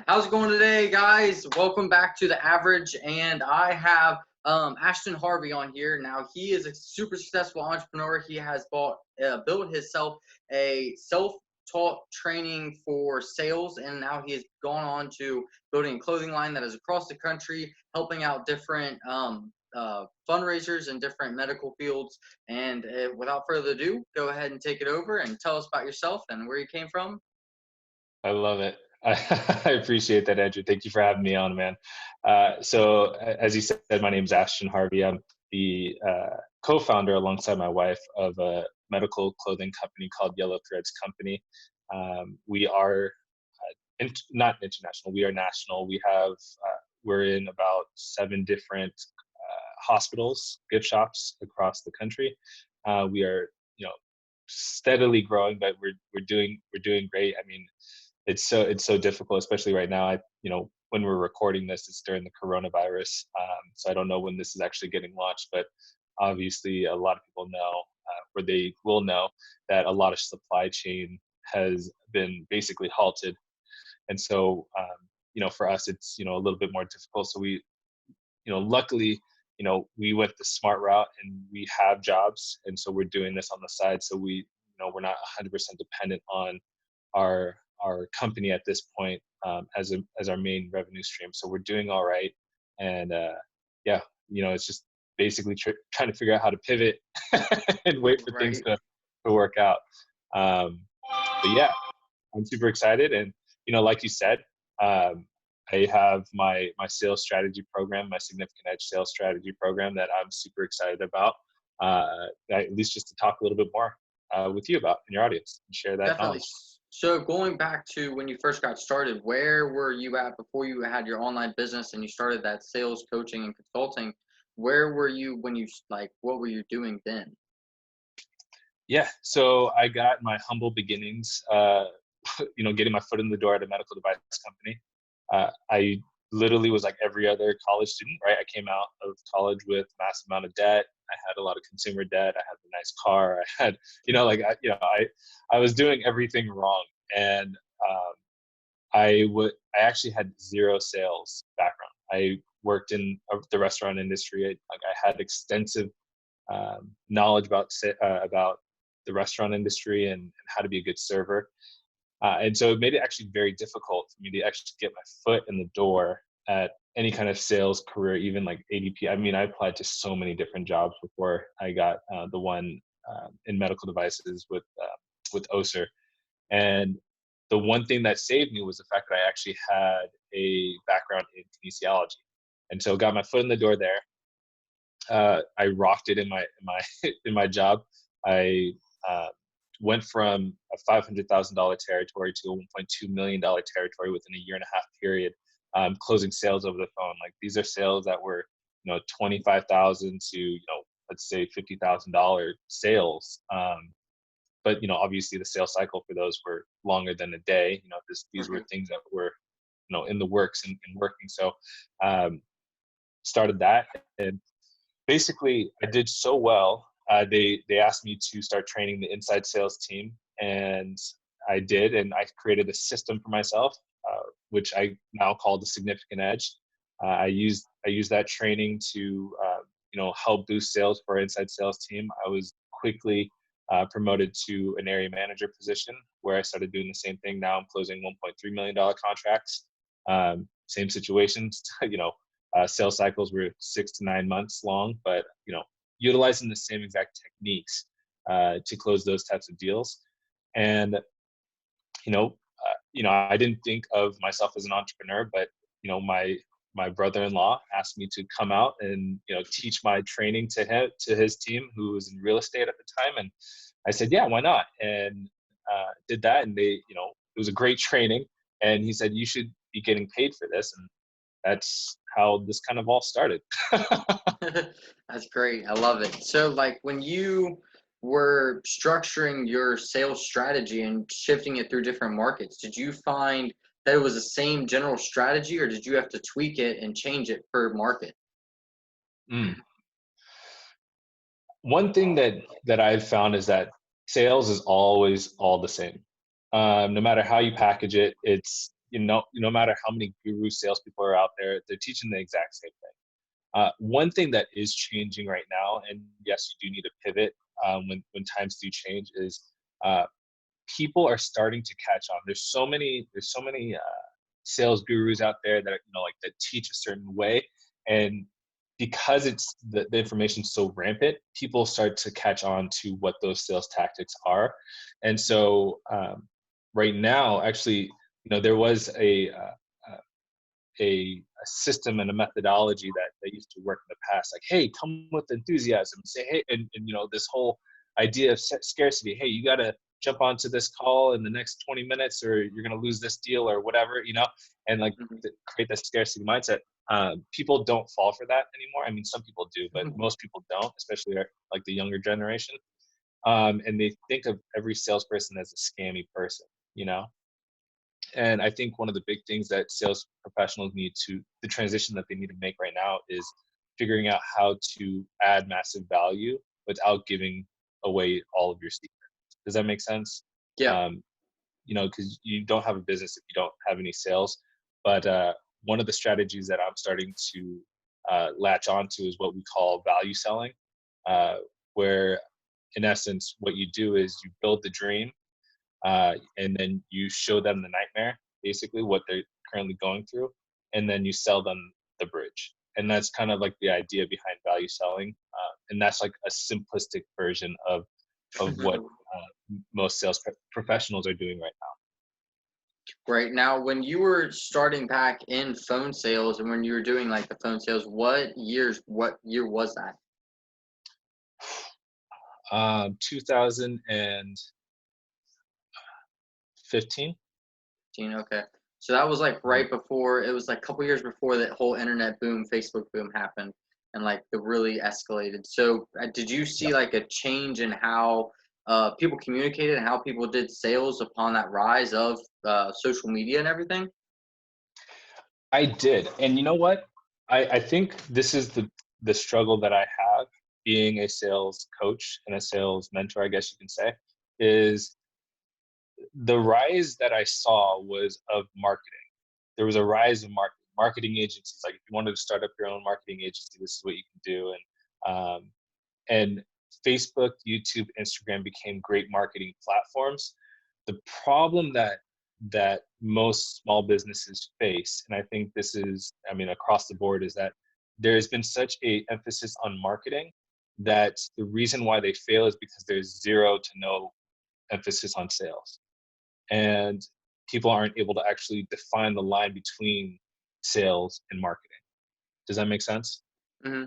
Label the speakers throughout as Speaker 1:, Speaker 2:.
Speaker 1: How's it going today, guys? Welcome back to The Average, and I have Ashton Harvey on here. Now, he is a super successful entrepreneur. He has built himself a self-taught training for sales, and now he has gone on to building a clothing line that is across the country, helping out different fundraisers in different medical fields. And without further ado, go ahead and take it over and tell us about yourself and where you came from.
Speaker 2: I love it. I appreciate that, Andrew. Thank you for having me on, man. As you said, my name is Ashton Harvey. I'm the co-founder alongside my wife of a medical clothing company called Yellow Threads Company. We are not international. We are national. We're in about 7 different hospitals, gift shops across the country. We are, steadily growing, but we're doing great. I mean, it's so difficult, especially right now. When we're recording this, it's during the coronavirus, so I don't know when this is actually getting launched. But obviously, a lot of people know, or they will know, that a lot of supply chain has been basically halted, and so for us, it's a little bit more difficult. So we, luckily, we went the smart route, and we have jobs, and so we're doing this on the side. So we're not 100% dependent on our company at this point as our main revenue stream. So we're doing all right, and it's just basically trying to figure out how to pivot and wait for things to work out. But yeah, I'm super excited, and like you said, I have my sales strategy program, my Significant Edge sales strategy program that I'm super excited about. At least just to talk a little bit more with you about in your audience and share that
Speaker 1: Definitely.
Speaker 2: knowledge.
Speaker 1: So going back to when you first got started, where were you at before you had your online business and you started that sales coaching and consulting? Where were you when what were you doing then?
Speaker 2: Yeah, so I got my humble beginnings, getting my foot in the door at a medical device company. I literally was like every other college student, right? I came out of college with a massive amount of debt. I had a lot of consumer debt. I had a nice car. I had, I was doing everything wrong. And I actually had zero sales background. I worked in the restaurant industry. I had extensive knowledge about the restaurant industry and how to be a good server. And so it made it actually very difficult for me to actually get my foot in the door at any kind of sales career, even like ADP. I mean, I applied to so many different jobs before I got the one in medical devices with OSER. And the one thing that saved me was the fact that I actually had a background in kinesiology. And so got my foot in the door there. I rocked it in my job. I went from a $500,000 territory to a $1.2 million territory within a 1.5-year period, closing sales over the phone. Like, these are sales that were, $25,000 to, let's say $50,000 sales. But, obviously the sales cycle for those were longer than a day. These were things that were, in the works and working. So started that, and basically I did so well. They asked me to start training the inside sales team, and I did, and I created a system for myself, which I now call the Significant Edge. I used that training to help boost sales for our inside sales team. I was quickly promoted to an area manager position, where I started doing the same thing. Now I'm closing $1.3 million contracts. Same situations, sales cycles were 6 to 9 months long, but utilizing the same exact techniques to close those types of deals. And I didn't think of myself as an entrepreneur, but my brother-in-law asked me to come out and teach my training to his team, who was in real estate at the time. And I said, yeah, why not? And did that, and it was a great training. And he said, you should be getting paid for this. And that's how this kind of all started.
Speaker 1: That's great. I love it. So when you were structuring your sales strategy and shifting it through different markets, did you find that it was the same general strategy, or did you have to tweak it and change it per market?
Speaker 2: One thing that I've found is that sales is always all the same. No matter how you package it, it's no matter how many guru salespeople are out there, they're teaching the exact same thing. One thing that is changing right now, and yes, you do need to pivot when times do change, is people are starting to catch on. There's so many sales gurus out there that like that teach a certain way, and because it's the information's so rampant, people start to catch on to what those sales tactics are. And so right now, actually, there was a system and a methodology that used to work in the past, like, hey, come with enthusiasm, say hey, and this whole idea of scarcity. Hey, you got to jump onto this call in the next 20 minutes or you're going to lose this deal or whatever, and like create that scarcity mindset. People don't fall for that anymore. I mean, some people do, but most people don't, especially like the younger generation. And they think of every salesperson as a scammy person, and I think one of the big things that sales professionals the transition that they need to make right now is figuring out how to add massive value without giving away all of your secrets. Does that make sense?
Speaker 1: Yeah.
Speaker 2: Because you don't have a business if you don't have any sales. But one of the strategies that I'm starting to latch onto is what we call value selling, where in essence, what you do is you build the dream, and then you show them the nightmare, basically what they're currently going through, and then you sell them the bridge. And that's kind of like the idea behind value selling, and that's like a simplistic version of what most sales professionals are doing right now.
Speaker 1: Right now, when you were starting back in phone sales and when you were doing like the phone sales, what year was that?
Speaker 2: 2015.
Speaker 1: Okay. So that was like right before, it was like a couple years before that whole internet boom, Facebook boom happened and like the really escalated. So did you see like a change in how people communicated and how people did sales upon that rise of social media and everything?
Speaker 2: I did. And you know what? I think this is the struggle that I have being a sales coach and a sales mentor, I guess you can say, is the rise that I saw was of marketing. There was a rise of marketing agencies. Like if you wanted to start up your own marketing agency, this is what you can do. And Facebook, YouTube, Instagram became great marketing platforms. The problem that most small businesses face, and I think this is, across the board, is that there has been such a emphasis on marketing that the reason why they fail is because there's zero to no emphasis on sales. And people aren't able to actually define the line between sales and marketing. Does that make sense?
Speaker 1: Mm-hmm.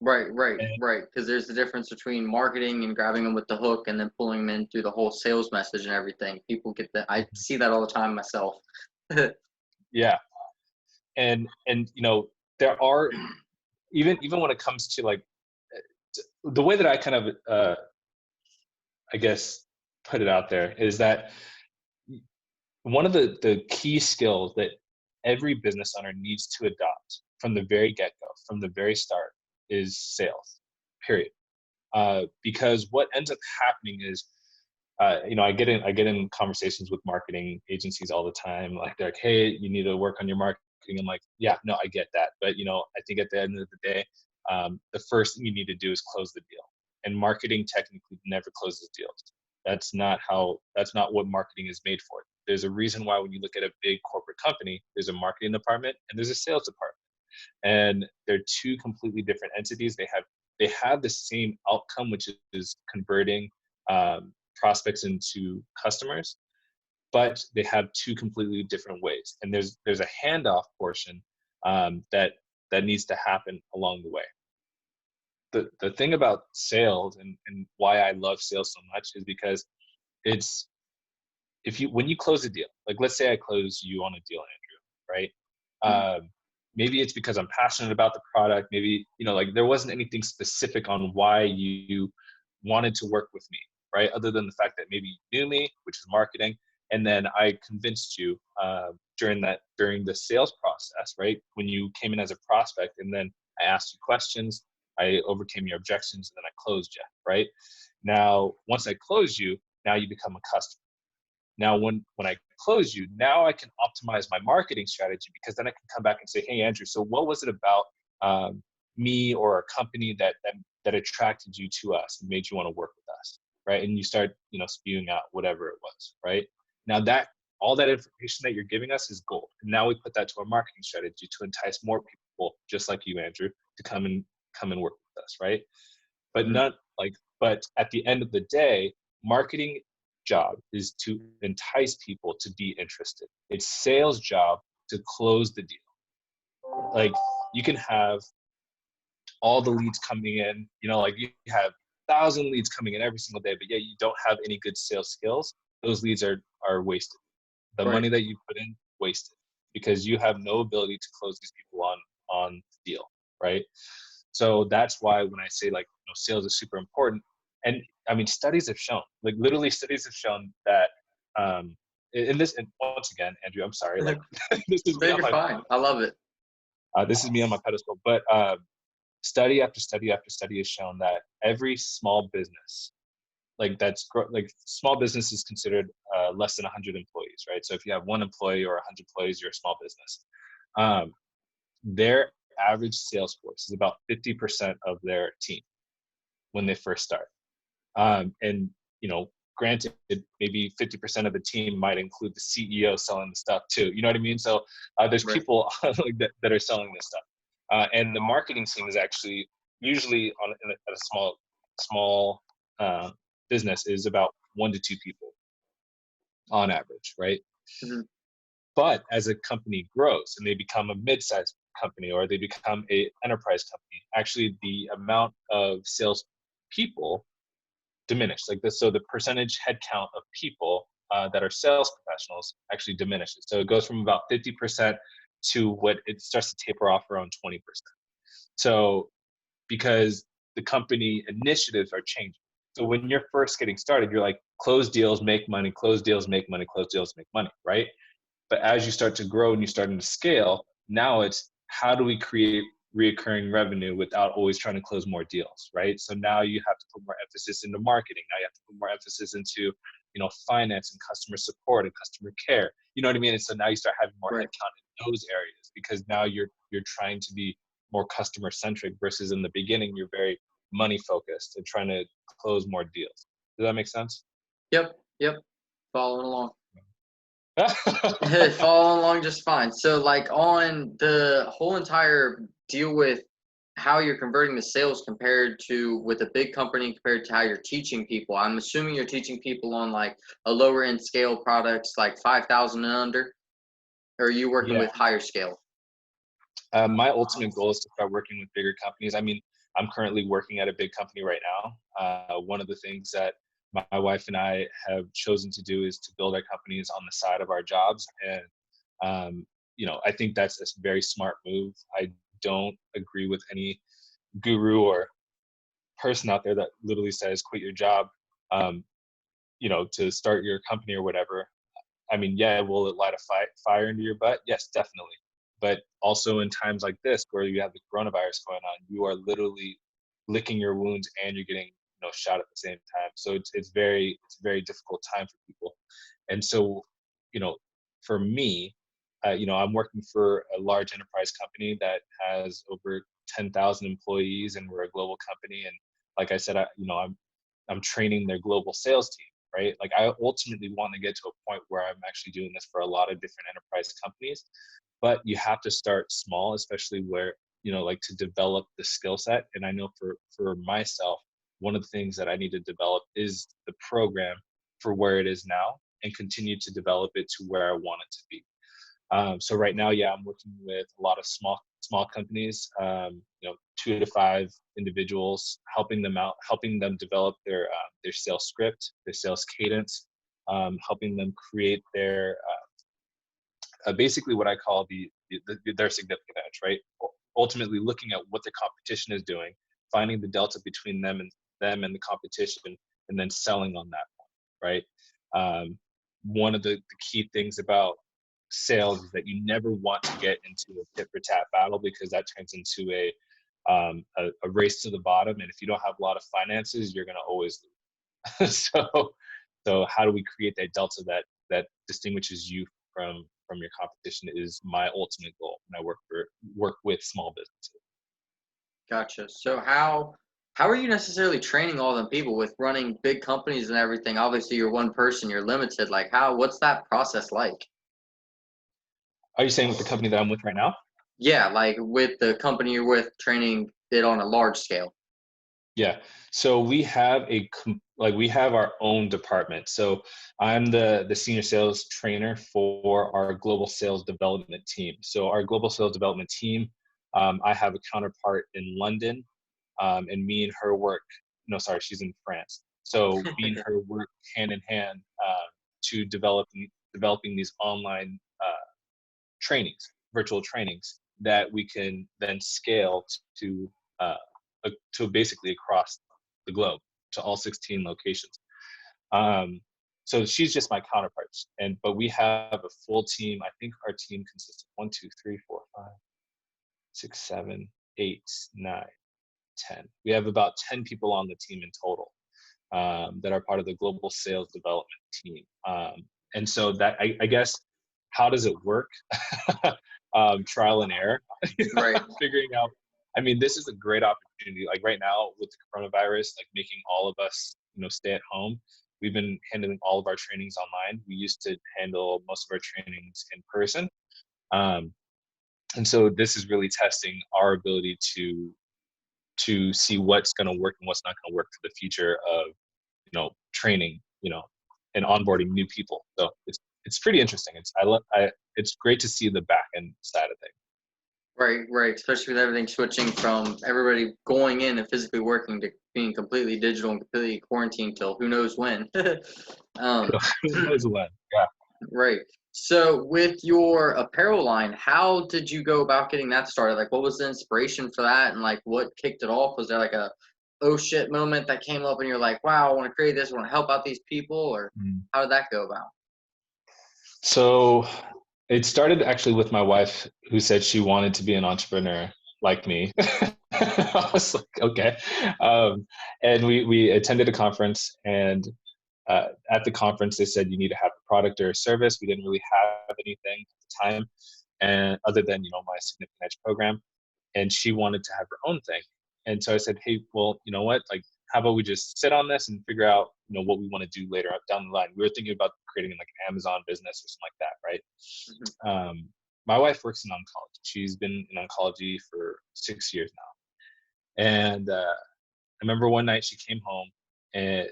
Speaker 1: Right.
Speaker 2: And,
Speaker 1: Because there's the difference between marketing and grabbing them with the hook and then pulling them in through the whole sales message and everything. People get that. I see that all the time myself.
Speaker 2: yeah. And there are, even when it comes to like the way that I kind of I guess put it out there is that one of the key skills that every business owner needs to adopt from the very get-go, from the very start, is sales, period. Because what ends up happening is, I get in conversations with marketing agencies all the time. Like they're like, hey, you need to work on your marketing. I'm like, yeah, no, I get that. But I think at the end of the day, the first thing you need to do is close the deal. And marketing technically never closes deals. That's not what marketing is made for. There's a reason why when you look at a big corporate company, there's a marketing department and there's a sales department. And they're two completely different entities. They have the same outcome, which is converting prospects into customers, but they have two completely different ways. And there's a handoff portion that needs to happen along the way. The thing about sales and why I love sales so much is because it's when you close a deal, like let's say I close you on a deal, Andrew, right? Maybe it's because I'm passionate about the product. Maybe, like there wasn't anything specific on why you wanted to work with me, right? Other than the fact that maybe you knew me, which is marketing. And then I convinced you during the sales process, right? When you came in as a prospect and then I asked you questions, I overcame your objections, and then I closed you, right? Now, once I close you, now you become a customer. Now, when I close you, now I can optimize my marketing strategy, because then I can come back and say, hey, Andrew, so what was it about me or a company that attracted you to us and made you want to work with us, right? And you start, spewing out whatever it was, right? Now that all that information that you're giving us is gold. And now we put that to our marketing strategy to entice more people, just like you, Andrew, to come and work with us, right? But
Speaker 1: Mhm.
Speaker 2: but at the end of the day, marketing job is to entice people to be interested. It's sales job to close the deal. Like, you can have all the leads coming in, like you have 1,000 leads coming in every single day, but yet you don't have any good sales skills. Those leads are wasted. The
Speaker 1: Right.
Speaker 2: money that you put in, wasted, because you have no ability to close these people on the deal, right? So that's why when I say, like, sales is super important. And I mean, studies have shown, like, literally studies have shown that and once again, Andrew, I'm sorry, like, this is me
Speaker 1: No,
Speaker 2: on
Speaker 1: you're
Speaker 2: my
Speaker 1: fine. I love it.
Speaker 2: this is me on my pedestal, but study after study after study has shown that every small business, like small business is considered less than 100 employees, right? So if you have one employee or 100 employees, you're a small business. Um, their average sales force is about 50% of their team when they first start. And granted, maybe 50% of the team might include the CEO selling the stuff too. You know what I mean? So there's
Speaker 1: Right.
Speaker 2: people like that are selling this stuff, and the marketing team is actually usually at a small business is about 1 to 2 people on average, right?
Speaker 1: Mhm.
Speaker 2: But as a company grows and they become a mid-sized company, or they become a enterprise company, actually the amount of sales people diminish. Like this, so the percentage headcount of people that are sales professionals actually diminishes. So it goes from about 50% to what it starts to taper off around 20%. So because the company initiatives are changing. So when you're first getting started, you're like, close deals, make money, close deals, make money, close deals, make money, right? But as you start to grow and you're starting to scale, now it's, how do we create reoccurring revenue without always trying to close more deals, right? So now you have to put more emphasis into marketing. Now you have to put more emphasis into, finance and customer support and customer care. You know what I mean? And so now you start having more
Speaker 1: Right.
Speaker 2: headcount in those areas, because now you're trying to be more customer centric, versus in the beginning you're very money focused and trying to close more deals. Does that make sense?
Speaker 1: Yep. Yep. Following along. Following along just fine. So, like, on the whole entire deal with how you're converting the sales compared to with a big company compared to how you're teaching people, I'm assuming you're teaching people on like a lower end scale products like 5,000 and under, or are you working
Speaker 2: Yeah.
Speaker 1: with higher scale?
Speaker 2: My ultimate goal is to start working with bigger companies. I mean, I'm currently working at a big company right now. One of the things that my wife and I have chosen to do is to build our companies on the side of our jobs. And, I think that's a very smart move. I don't agree with any guru or person out there that literally says, quit your job, um, to start your company or whatever. I mean, yeah, will it light a fire into your butt? Yes, definitely. But also in times like this, where you have the coronavirus going on, you are literally licking your wounds and you're getting, shot at the same time. So it's a very difficult time for people. And so, you know, for me, I'm working for a large enterprise company that has over 10,000 employees, and we're a global company. And like I said, I'm training their global sales team, right? Like, I ultimately want to get to a point where I'm actually doing this for a lot of different enterprise companies, but you have to start small, especially where, like, to develop the skill set. And I know for myself, one of the things that I need to develop is the program for where it is now, and continue to develop it to where I want it to be. So right now, yeah, I'm working with a lot of small companies, 2 to 5 individuals, helping them out, helping them develop their sales script, their sales cadence, helping them create their basically what I call their significant edge, right? Ultimately, looking at what the competition is doing, finding the delta between them and the competition, and then selling on that one, right? Um, One of the key things about sales is that you never want to get into a tit for tat battle, because that turns into a race to the bottom. And if you don't have a lot of finances, you're going to always lose. So how do we create that delta that that distinguishes you from your competition is my ultimate goal when I work with small businesses.
Speaker 1: Gotcha. So how are you necessarily training all them people with running big companies and everything? Obviously, you're one person, you're limited. Like, what's that process like?
Speaker 2: Are you saying with the company that I'm with right now?
Speaker 1: Yeah, like with the company you're with, training it on a large scale.
Speaker 2: Yeah. So we have our own department. So I'm the senior sales trainer for our global sales development team. So our global sales development team, I have a counterpart in London, and me and her work. No, sorry, she's in France. So me and her work hand in hand to developing these online virtual trainings that we can then scale to uh, to basically across the globe to all 16 locations. Um, so she's just my counterpart, but we have a full team. I think our team consists of 1, 2, 3, 4, 5, 6, 7, 8, 9, 10. We have about 10 people on the team in total that are part of the global sales development team. And so that I guess, how does it work? Trial and error,
Speaker 1: Right.
Speaker 2: figuring out. I mean, this is a great opportunity. Like right now with the coronavirus, like making all of us, stay at home. We've been handling all of our trainings online. We used to handle most of our trainings in person. Um, and so this is really testing our ability to see what's going to work and what's not going to work for the future of training, and onboarding new people. So it's pretty interesting. It's great to see the back end side of things.
Speaker 1: Right, right. Especially with everything switching from everybody going in and physically working to being completely digital and completely quarantined till who knows when.
Speaker 2: Who knows when? Yeah.
Speaker 1: Right. So with your apparel line, how did you go about getting that started? Like, what was the inspiration for that, and like, what kicked it off? Was there like a oh shit moment that came up, and you're like, wow, I want to create this, I want to help out these people, or how did that go about?
Speaker 2: So it started actually with my wife, who said she wanted to be an entrepreneur like me. I was like, okay. And we attended a conference, and at the conference, they said you need to have a product or a service. We didn't really have anything at the time, and other than my significant edge program, and she wanted to have her own thing. And so I said, hey, well, you know what? Like, how about we just sit on this and figure out what we want to do later up down the line. We were thinking about creating like an Amazon business or something like that, right?
Speaker 1: Mhm.
Speaker 2: My wife works in oncology. She's been in oncology for 6 years now, and I remember one night she came home and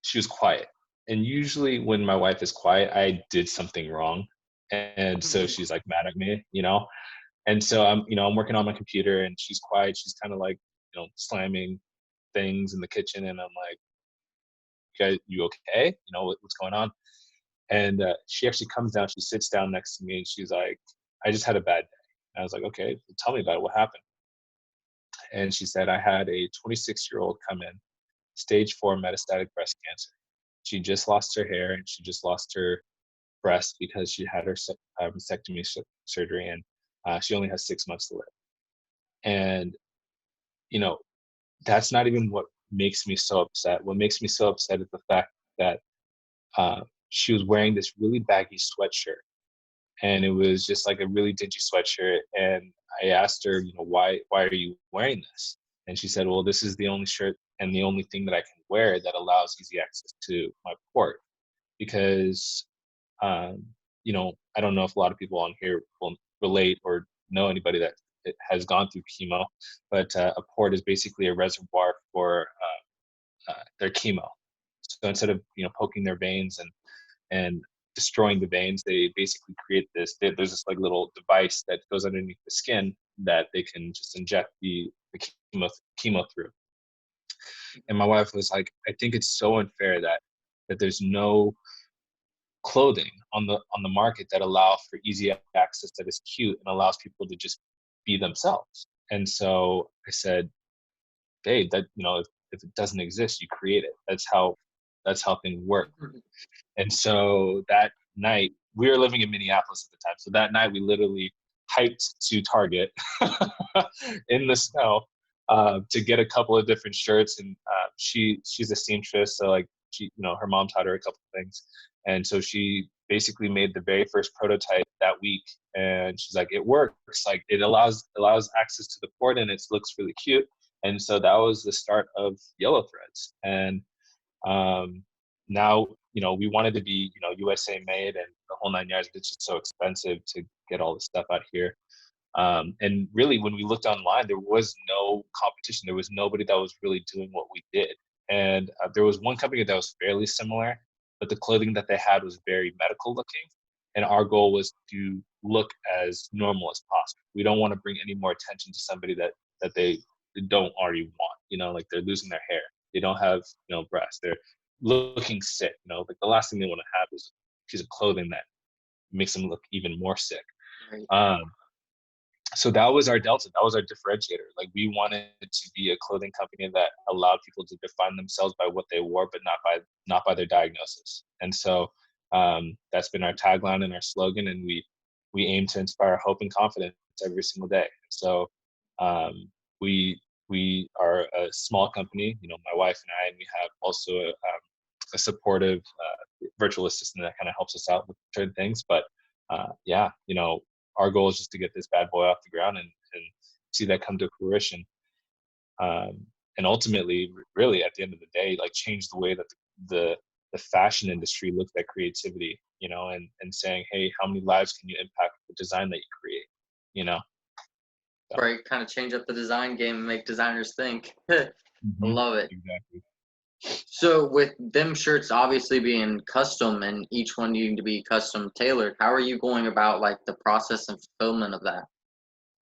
Speaker 2: she was quiet. And usually when my wife is quiet, I did something wrong. And so she's like mad at me. And so I'm working on my computer and she's quiet. She's kind of like, slamming things in the kitchen. And I'm like, you okay? What's going on? And she actually comes down, she sits down next to me and she's like, I just had a bad day. And I was like, okay, well, tell me about it. What happened? And she said, I had a 26-year-old come in, stage 4 metastatic breast cancer. She just lost her hair and she just lost her breast because she had her mastectomy surgery, and she only has 6 months to live. And, that's not even what makes me so upset. What makes me so upset is the fact that she was wearing this really baggy sweatshirt, and it was just like a really dingy sweatshirt. And I asked her, why are you wearing this? And she said, well, this is the only shirt and the only thing that I can wear that allows easy access to my port. Because, I don't know if a lot of people on here will relate or know anybody that has gone through chemo, but a port is basically a reservoir for their chemo. So instead of poking their veins and destroying the veins, they basically create there's this like little device that goes underneath the skin that they can just inject the chemo through. And my wife was like, I think it's so unfair that there's no clothing on the market that allow for easy access, that is cute and allows people to just be themselves. And so I said, babe, that if it doesn't exist, you create it. That's how things work. And so that night, we were living in Minneapolis at the time. So that night we literally hiked to Target in the snow to get a couple of different shirts. And she's a seamstress, so like her mom taught her a couple of things. And so she basically made the very first prototype that week, and she's like, it works, like it allows access to the port, and it looks really cute. And so that was the start of Yellow Threads. And now, we wanted to be, USA made and the whole 9 yards, but it's just so expensive to get all this stuff out here. And really, when we looked online, there was no competition. There was nobody that was really doing what we did. And there was one company that was fairly similar, but the clothing that they had was very medical looking. And our goal was to look as normal as possible. We don't want to bring any more attention to somebody that they don't already want, like they're losing their hair. They don't have, breasts. They're looking sick, like the last thing they want to have is a piece of clothing that makes them look even more sick.
Speaker 1: Right.
Speaker 2: So that was our delta. That was our differentiator. Like, we wanted to be a clothing company that allowed people to define themselves by what they wore, but not by their diagnosis. And so that's been our tagline and our slogan. And we aim to inspire hope and confidence every single day. So we are a small company. My wife and I, and we have also a supportive virtual assistant that kind of helps us out with certain things. But yeah, our goal is just to get this bad boy off the ground and see that come to fruition. And ultimately, really, at the end of the day, like, change the way that the fashion industry looks at creativity, and saying, hey, how many lives can you impact with the design that you create, So.
Speaker 1: Right, kind of change up the design game and make designers think. I love it.
Speaker 2: Exactly.
Speaker 1: So with them shirts obviously being custom and each one needing to be custom tailored, how are you going about like the process and fulfillment of that?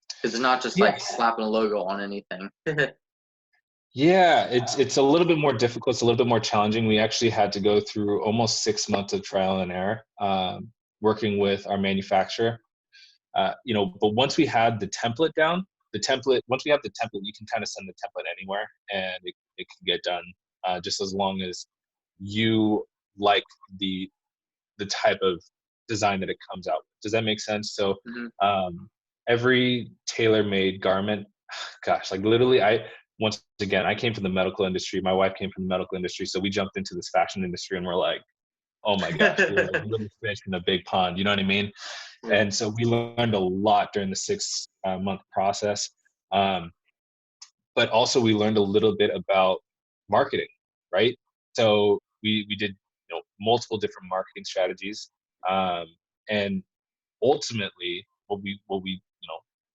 Speaker 1: Because it's not just like slapping a logo on anything.
Speaker 2: Yeah, it's a little bit more difficult. It's a little bit more challenging. We actually had to go through almost 6 months of trial and error, working with our manufacturer. But once we had the template down, once we have the template, you can kind of send the template anywhere, and it can get done, just as long as you like the type of design that it comes out with. Does that make sense? So every tailor-made garment, gosh, like literally, once again, I came from the medical industry. My wife came from the medical industry. So we jumped into this fashion industry, and we're like, oh my gosh, we're like little fish in a big pond. You know what I mean?
Speaker 1: Yeah.
Speaker 2: And so we learned a lot during the 6-month process. But also we learned a little bit about marketing, right? So we did, multiple different marketing strategies. And ultimately what we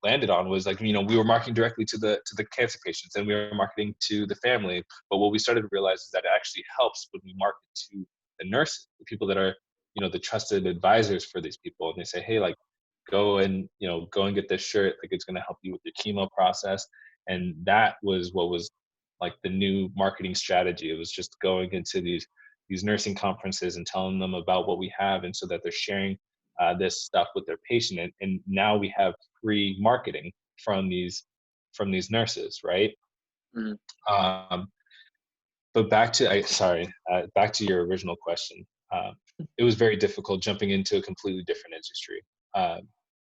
Speaker 2: landed on was like, we were marketing directly to the cancer patients, and we were marketing to the family. But what we started to realize is that it actually helps when we market to the nurses, the people that are, the trusted advisors for these people. And they say, hey, like, go and get this shirt. Like, it's going to help you with your chemo process. And that was what was like the new marketing strategy. It was just going into these nursing conferences and telling them about what we have, and so that they're sharing this stuff with their patient. And now we have free marketing from these nurses, right?
Speaker 1: Mm-hmm.
Speaker 2: But back to your original question. It was very difficult jumping into a completely different industry.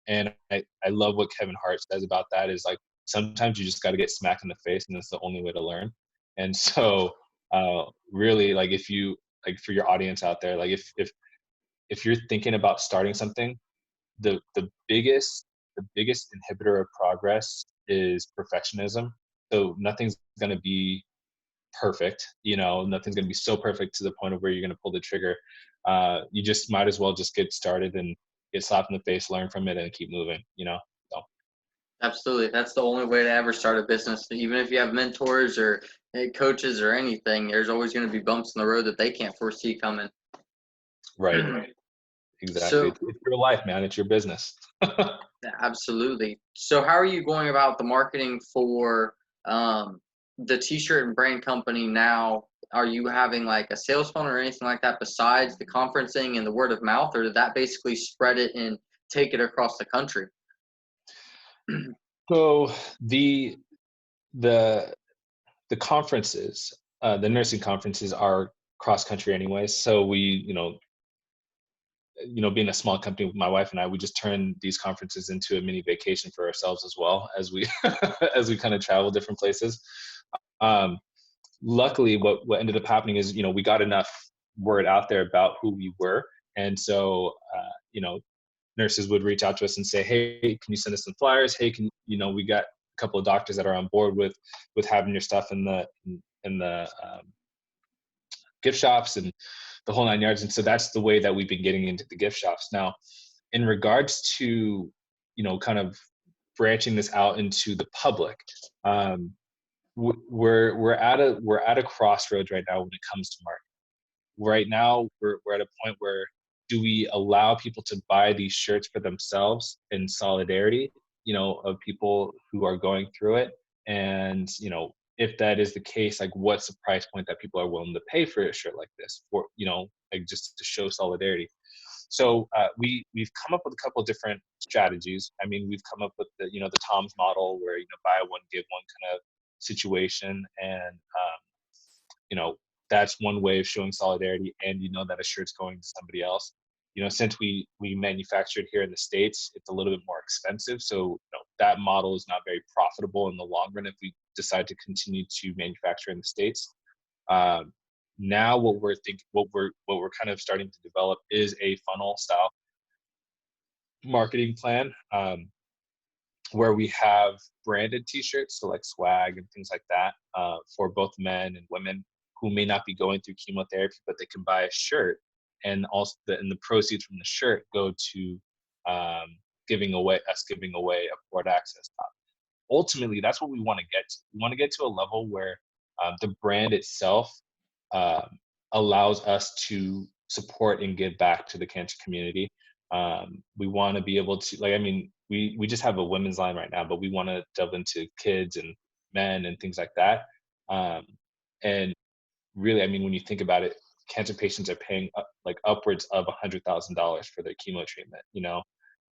Speaker 2: And I love what Kevin Hart says about that, is like, sometimes you just got to get smacked in the face, and that's the only way to learn. And so really, like, if you, like, for your audience out there, like, if you're thinking about starting something, the biggest inhibitor of progress is perfectionism. So nothing's going to be perfect, nothing's going to be so perfect to the point of where you're going to pull the trigger. You just might as well just get started and get slapped in the face, learn from it, and keep moving, so.
Speaker 1: Absolutely. That's the only way to ever start a business. Even if you have mentors or coaches or anything, there's always going to be bumps in the road that they can't foresee coming.
Speaker 2: Right. Exactly.
Speaker 1: So,
Speaker 2: It's your life, man. It's your business.
Speaker 1: absolutely. So how are you going about the marketing for the t-shirt and brand company now? Are you having like a sales funnel or anything like that besides the conferencing and the word of mouth, or did that basically spread it and take it across the country?
Speaker 2: So the conferences, the nursing conferences, are cross country anyways. So we, being a small company, with my wife and I, we just turn these conferences into a mini vacation for ourselves, as well as we as we kind of travel different places. Luckily, what ended up happening is, we got enough word out there about who we were. And so, nurses would reach out to us and say, hey, can you send us some flyers? Hey, we got a couple of doctors that are on board with having your stuff in the gift shops and the whole 9 yards. And so that's the way that we've been getting into the gift shops. Now, in regards to, kind of branching this out into the public, we're at a crossroads right now when it comes to marketing. Right now, we're at a point where, do we allow people to buy these shirts for themselves in solidarity, of people who are going through it? And, if that is the case, like, what's the price point that people are willing to pay for a shirt like this, for, like, just to show solidarity? So we've come up with a couple of different strategies. I mean, we've come up with the Tom's model, where, buy one, give one kind of situation. And, that's one way of showing solidarity, and that a shirt's going to somebody else. Since we manufacture it here in the States, it's a little bit more expensive. So that model is not very profitable in the long run if we decide to continue to manufacture in the States. Now what we're kind of starting to develop is a funnel style marketing plan, where we have branded t-shirts, so like swag and things like that, for both men and women who may not be going through chemotherapy, but they can buy a shirt, and also the proceeds from the shirt go to giving away a port access top. Ultimately, that's what we want to get to. We want to get to a level where the brand itself allows us to support and give back to the cancer community. We want to be able to, we just have a women's line right now, but we want to delve into kids and men and things like that. And really, when you think about it, cancer patients are paying upwards of $100,000 for their chemo treatment,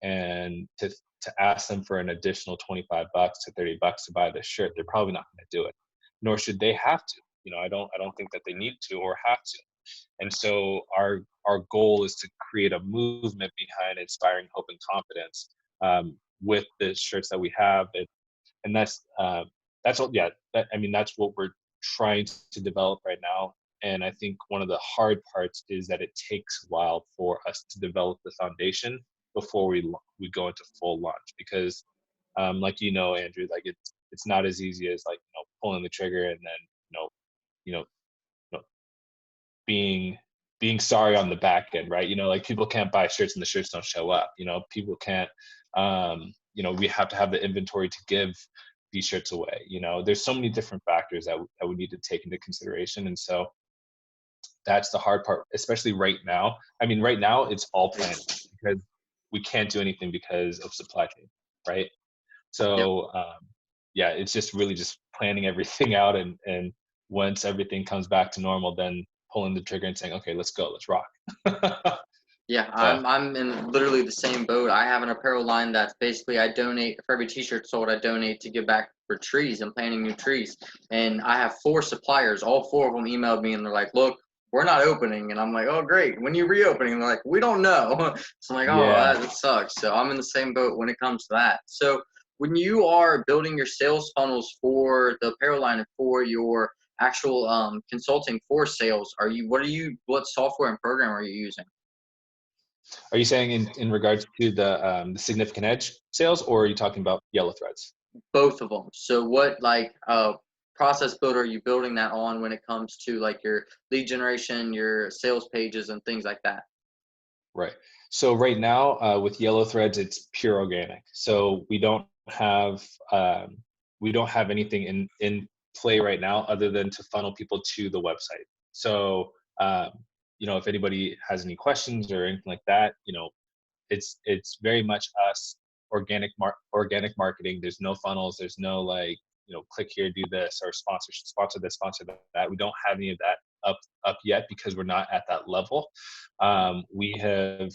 Speaker 2: and to ask them for an additional $25 to $30 to buy this shirt, they're probably not going to do it, nor should they have to. I don't think that they need to or have to. And so our goal is to create a movement behind inspiring hope and confidence, with the shirts that we have. And that's all. Yeah, that's what we're trying to develop right now. And I think one of the hard parts is that it takes a while for us to develop the foundation before we go into full launch, because Andrew, it's not as easy as pulling the trigger and then you know being sorry on the back end, right? People can't buy shirts and the shirts don't show up. People can't, we have to have the inventory to give these shirts away. There's so many different factors that we need to take into consideration. And so that's the hard part, especially right now. Right now it's all planned, because we can't do anything because of supply chain, right? So, yeah, it's just really just planning everything out. And once everything comes back to normal, then pulling the trigger and saying, okay, let's go, let's rock.
Speaker 1: Yeah, I'm in literally the same boat. I have an apparel line that's basically, I donate for every t-shirt sold, I donate to give back for trees and planting new trees. And I have 4 suppliers. All 4 of them emailed me and they're like, look, we're not opening. And I'm like, oh great, when you reopening? And they're like, we don't know. So I'm like, oh,
Speaker 2: Yeah.
Speaker 1: that sucks. So I'm in the same boat when it comes to that. So when you are building your sales funnels for the apparel line and for your actual consulting for sales, what software and program are you using?
Speaker 2: Are you saying in regards to the Significant Edge sales, or are you talking about Yellow Threads?
Speaker 1: Both of them. So what process builder are you building that on when it comes to your lead generation, your sales pages and things like that?
Speaker 2: Right. So right now, with Yellow Threads, it's pure organic. So we don't have anything in play right now other than to funnel people to the website. So if anybody has any questions or anything like that, it's very much us, organic marketing. There's no funnels. There's no click here, do this, or sponsor this, sponsor that. We don't have any of that up yet, because we're not at that level. We have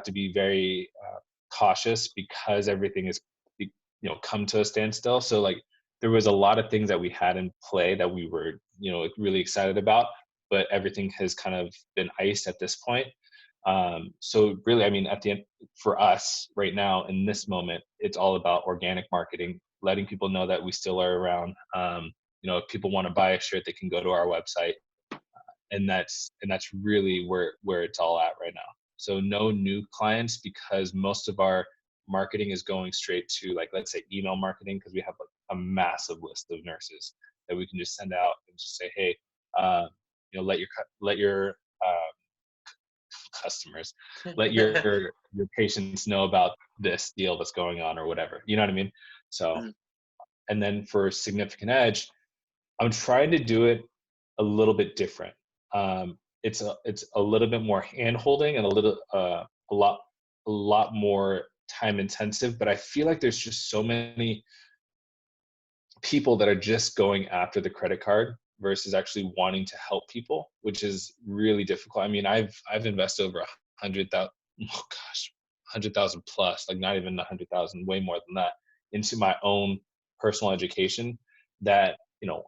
Speaker 2: to be very cautious, because everything is come to a standstill. So there was a lot of things that we had in play that we were really excited about, but everything has kind of been iced at this point. So really, at the end, for us right now in this moment, it's all about organic marketing, letting people know that we still are around. If people want to buy a shirt, they can go to our website. and that's really where it's all at right now. So no new clients, because most of our marketing is going straight to, like, let's say email marketing, because we have like a massive list of nurses that we can just send out and just say, hey, uh, let your customers, let your patients know about this deal that's going on or whatever. You know what I mean? So,
Speaker 1: Mhm.
Speaker 2: and then for significant edge, I'm trying to do it a little bit different. It's a little bit more hand holding and a lot more time intensive. But I feel like there's just so many people that are just going after the credit card versus actually wanting to help people, which is really difficult. I mean, I've invested over 100,000, oh gosh, 100,000 plus, like not even 100,000, way more than that, into my own personal education. That,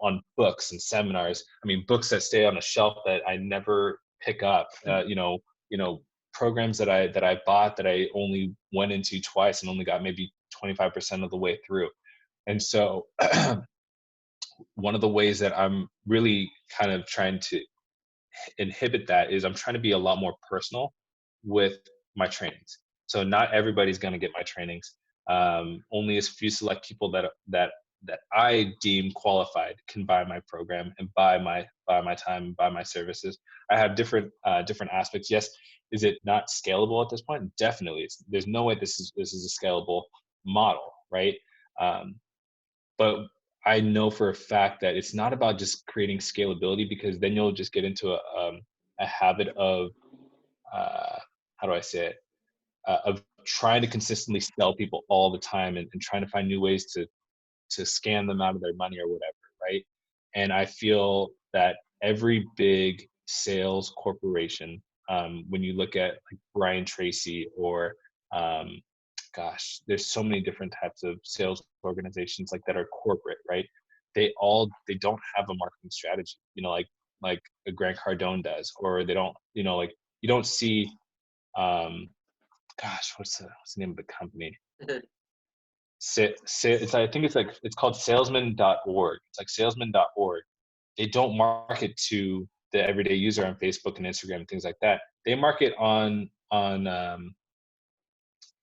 Speaker 2: on books and seminars. I mean, books that stay on a shelf that I never pick up. Programs that I bought that I only went into twice and only got maybe 25% of the way through. And so one of the ways that I'm really kind of trying to inhibit that is I'm trying to be a lot more personal with my trainings. So not everybody's going to get my trainings. Only a few select people that I deem qualified can buy my program and buy my time, buy my services. I have different aspects. Yes, is it not scalable at this point? Definitely. There's no way this is a scalable model, right? Um, but I know for a fact that it's not about just creating scalability, because then you'll just get into a habit of, uh, how do I say it, of trying to consistently sell people all the time, and trying to find new ways to scam them out of their money or whatever, right? And I feel that every big sales corporation, when you look at like Brian Tracy or, um, gosh, there's so many different types of sales organizations like that are corporate, right? They don't have a marketing strategy, like a Grant Cardone does, or they don't, like you don't see, um, gosh, what's the name of the company? I think it's called salesman.org. It's like salesman.org. They don't market to the everyday user on Facebook and Instagram and things like that. They market on the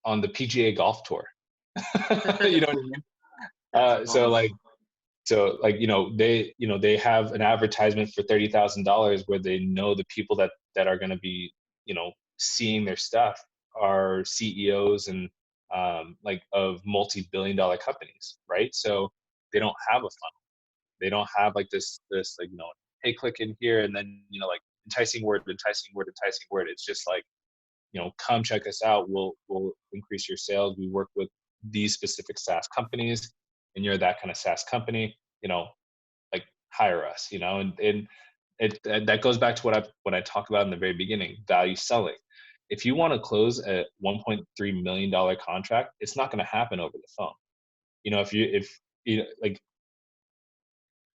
Speaker 2: PGA golf tour. You know what I mean?
Speaker 1: That's
Speaker 2: So
Speaker 1: awesome.
Speaker 2: like, they have an advertisement for $30,000 where they know the people that are going to be, seeing their stuff are CEOs and, like, of multi-billion-dollar companies, right? So they don't have a funnel. They don't have like this like, hey, click in here, and then, like, enticing word, enticing word, enticing word. It's just like, come check us out. We'll increase your sales. We work with these specific SaaS companies, and you're that kind of SaaS company. Like, hire us. That goes back to what I talked about in the very beginning: value selling. If you want to close a $1.3 million contract, it's not going to happen over the phone. If like,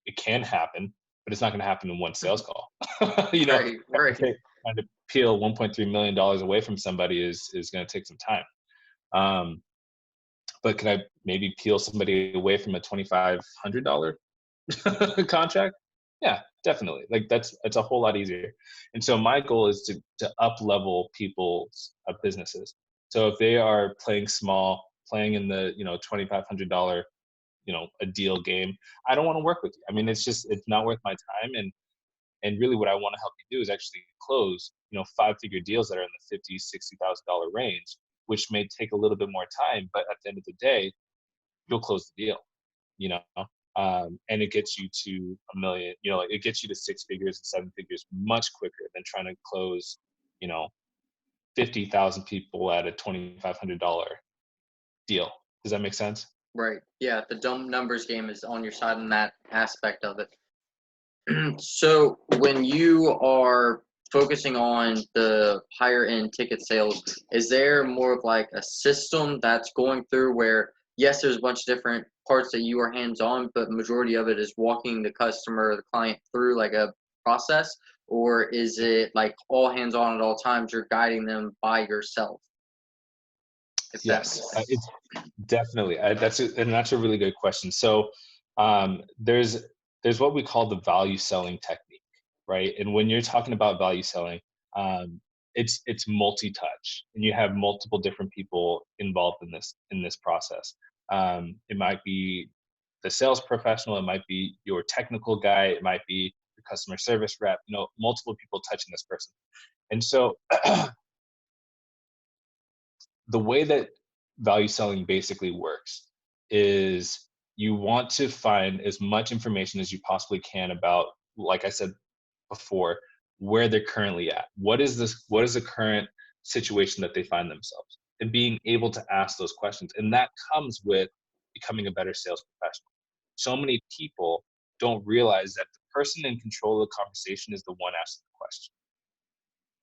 Speaker 2: it can happen, but it's not going to happen in one sales call.
Speaker 1: Right, right.
Speaker 2: Trying to peel $1.3 million away from somebody is going to take some time. Um, but can I maybe peel somebody away from a $2,500 contract? Yeah, definitely. Like, that's a whole lot easier. And so my goal is to up level people's businesses. So if they are playing small, playing in the $2,500 a deal game, I don't want to work with you. I mean, it's not worth my time. And really, what I want to help you do is actually close 5-figure deals that are in the $50,000-$60,000 range, which may take a little bit more time, but at the end of the day, you'll close the deal. you know and it gets you to a million, like, it gets you to 6 figures and 7 figures much quicker than trying to close you know 50,000 people at a $2,500 deal. Does that make sense?
Speaker 1: Right. Yeah, the dumb numbers game is on your side in that aspect of it. So when you are focusing on the higher end ticket sales, is there more of like a system that's going through where, yes, there's a bunch of different parts that you are hands on, but majority of it is walking the customer or the client through like a process? Or is it like all hands on at all times, you're guiding them by yourself, if that
Speaker 2: Yes,
Speaker 1: makes sense?
Speaker 2: it's definitely, that's a really good question. So, there's what we call the value selling technique, right? And when you're talking about value selling, it's multi-touch, and you have multiple different people involved in this process. It might be the sales professional, it might be your technical guy, it might be your customer service rep, multiple people touching this person. And so the way that value selling basically works is you want to find as much information as you possibly can about, like I said before, where they're currently at. What is the current situation that they find themselves? And being able to ask those questions. And that comes with becoming a better sales professional. So many people don't realize that the person in control of the conversation is the one asking the question.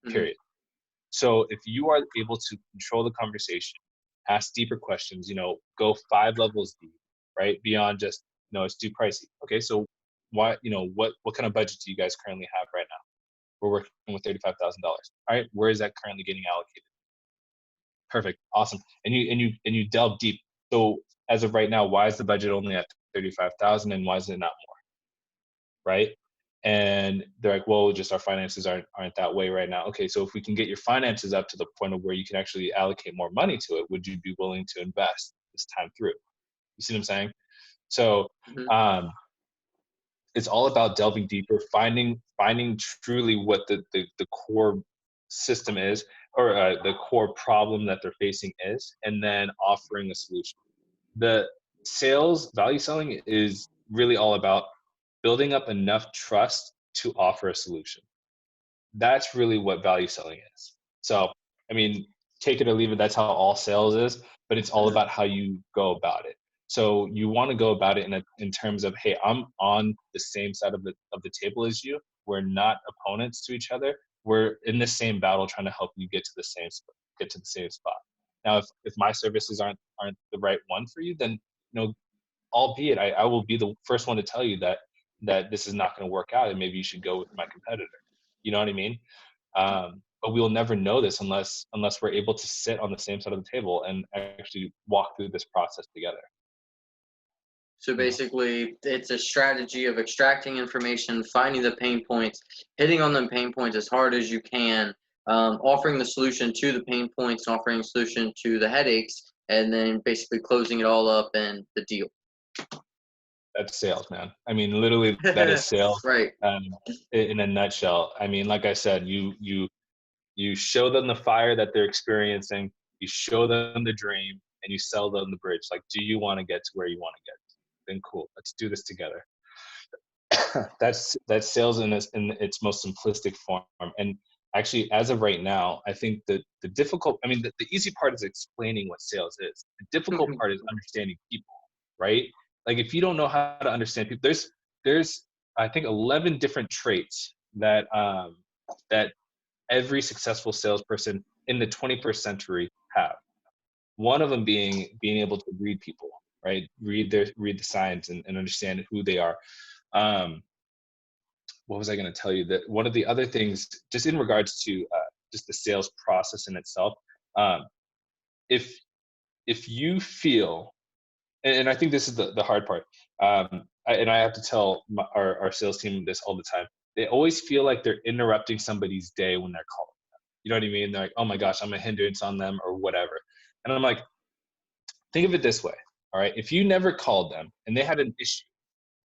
Speaker 1: Mm-hmm.
Speaker 2: Period. So if you are able to control the conversation, ask deeper questions, go 5 levels deep, right? Beyond just, it's too pricey. Okay, so why, what kind of budget do you guys currently have right now? We're working with $35,000. All right, where is that currently getting allocated? Perfect, awesome. And you delve deep. So as of right now, why is the budget only at 35,000, and why is it not more? Right? And they're like, well, just our finances aren't that way right now. Okay, so if we can get your finances up to the point of where you can actually allocate more money to it, would you be willing to invest this time through? You see what I'm saying? So
Speaker 1: Mm-hmm.
Speaker 2: it's all about delving deeper, finding truly what the core system is, or the core problem that they're facing is, and then offering a solution. The sales value selling is really all about building up enough trust to offer a solution. That's really what value selling is. So, I mean, take it or leave it. That's how all sales is, but it's all
Speaker 1: Mm-hmm.
Speaker 2: about how you go about it. So you want to go about it in terms of, hey, I'm on the same side of the table as you. We're not opponents to each other. We're in the same battle, trying to help you get to the same spot. Now, if my services aren't the right one for you, then albeit I will be the first one to tell you that this is not going to work out, and maybe you should go with my competitor. You know what I mean? But we'll never know this unless we're able to sit on the same side of the table and actually walk through this process together.
Speaker 1: So basically, it's a strategy of extracting information, finding the pain points, hitting on the pain points as hard as you can, offering the solution to the pain points, offering a solution to the headaches, and then basically closing it all up and the deal.
Speaker 2: That's sales, man. I mean, literally, that is sales
Speaker 1: Right.
Speaker 2: in a nutshell. I mean, like I said, you show them the fire that they're experiencing, you show them the dream, and you sell them the bridge. Like, do you want to get to where you want to get? Then cool, let's do this together. That's sales in its most simplistic form. And actually, as of right now, I think that the easy part is explaining what sales is. The difficult part is understanding people, right? Like, if you don't know how to understand people, there's I think 11 different traits that every successful salesperson in the 21st century have. One of them being able to read people, right? Read the signs and understand who they are. What was I going to tell you? That one of the other things, just in regards to just the sales process in itself, um, if you feel, and I think this is the hard part, and I have to tell our sales team this all the time. They always feel like they're interrupting somebody's day when they're calling them. You know what I mean? They're like, oh my gosh, I'm a hindrance on them or whatever. And I'm like, think of it this way. All right. If you never called them and they had an issue,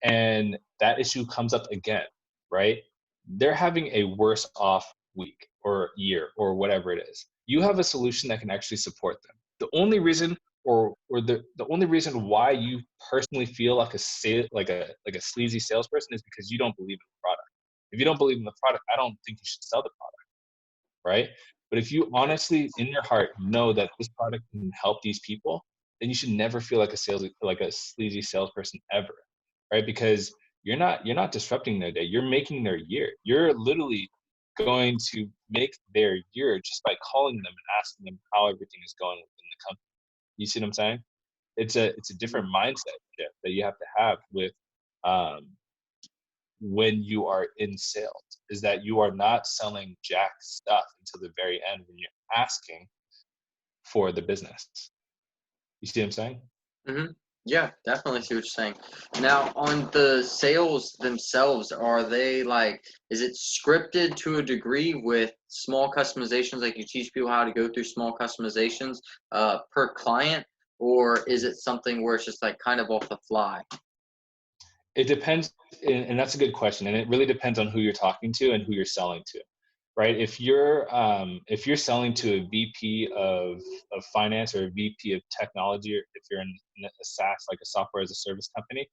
Speaker 2: and that issue comes up again, right? They're having a worse off week or year or whatever it is. You have a solution that can actually support them. The only reason the only reason why you personally feel like a sleazy salesperson is because you don't believe in the product. If you don't believe in the product, I don't think you should sell the product, right? But if you honestly in your heart know that this product can help these people, then you should never feel like a sleazy salesperson ever, right? Because you're not disrupting their day. You're making their year. You're literally going to make their year just by calling them and asking them how everything is going within the company. You see what I'm saying? It's a different mindset shift that you have to have with um, when you are in sales, is that you are not selling jack stuff until the very end when you're asking for the business. You see what I'm saying?
Speaker 1: Mm-hmm. Yeah, definitely see what you're saying. Now, on the sales themselves, are they like, is it scripted to a degree with small customizations? Like you teach people how to go through small customizations per client, or is it something where it's just like kind of off the fly?
Speaker 2: It depends, and that's a good question, and it really depends on who you're talking to and who you're selling to, right? If you're selling to a VP of finance or a VP of technology, or if you're in a SaaS, like a software as a service company,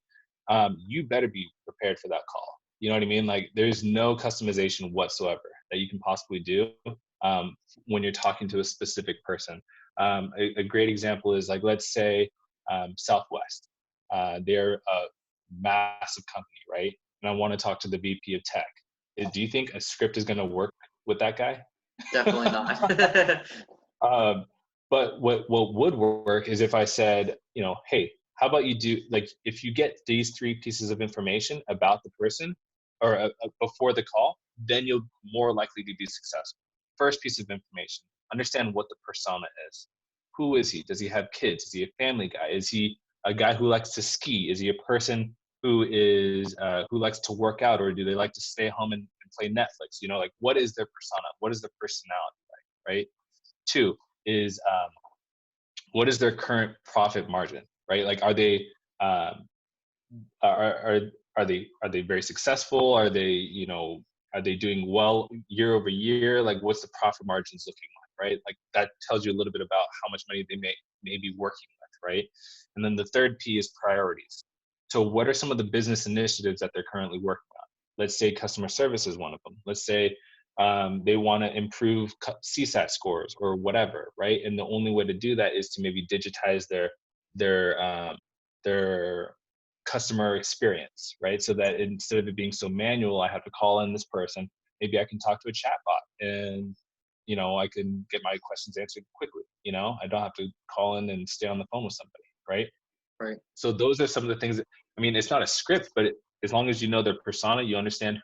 Speaker 2: you better be prepared for that call. You know what I mean? Like, there's no customization whatsoever that you can possibly do um, when you're talking to a specific person. A great example is, like, let's say Southwest. They're a massive company, right? And I want to talk to the VP of tech. Do you think a script is going to work with that guy?
Speaker 1: Definitely not.
Speaker 2: Um, but what would work is if I said, hey, how about you do, like, if you get these three pieces of information about the person, or before the call, then you'll more likely to be successful. First piece of information: understand what the persona is. Who is he? Does he have kids? Is he a family guy? Is he a guy who likes to ski? Is he a person who likes to work out, or do they like to stay home and play Netflix? Like, what is their persona? What is their personality like, right? Two is, what is their current profit margin, right? Like, are they um, are are they very successful? Are they doing well year over year? Like, what's the profit margins looking like, right? Like, that tells you a little bit about how much money they may be working with, right? And then the third P is priorities. So what are some of the business initiatives that they're currently working on? Let's say customer service is one of them. Let's say they want to improve CSAT scores or whatever, right? And the only way to do that is to maybe digitize their their customer experience, right? So that instead of it being so manual, I have to call in this person. Maybe I can talk to a chatbot, and I can get my questions answered quickly. I don't have to call in and stay on the phone with somebody, right?
Speaker 1: Right.
Speaker 2: So those are some of the things that, I mean, it's not a script, but as long as you know their persona, you understand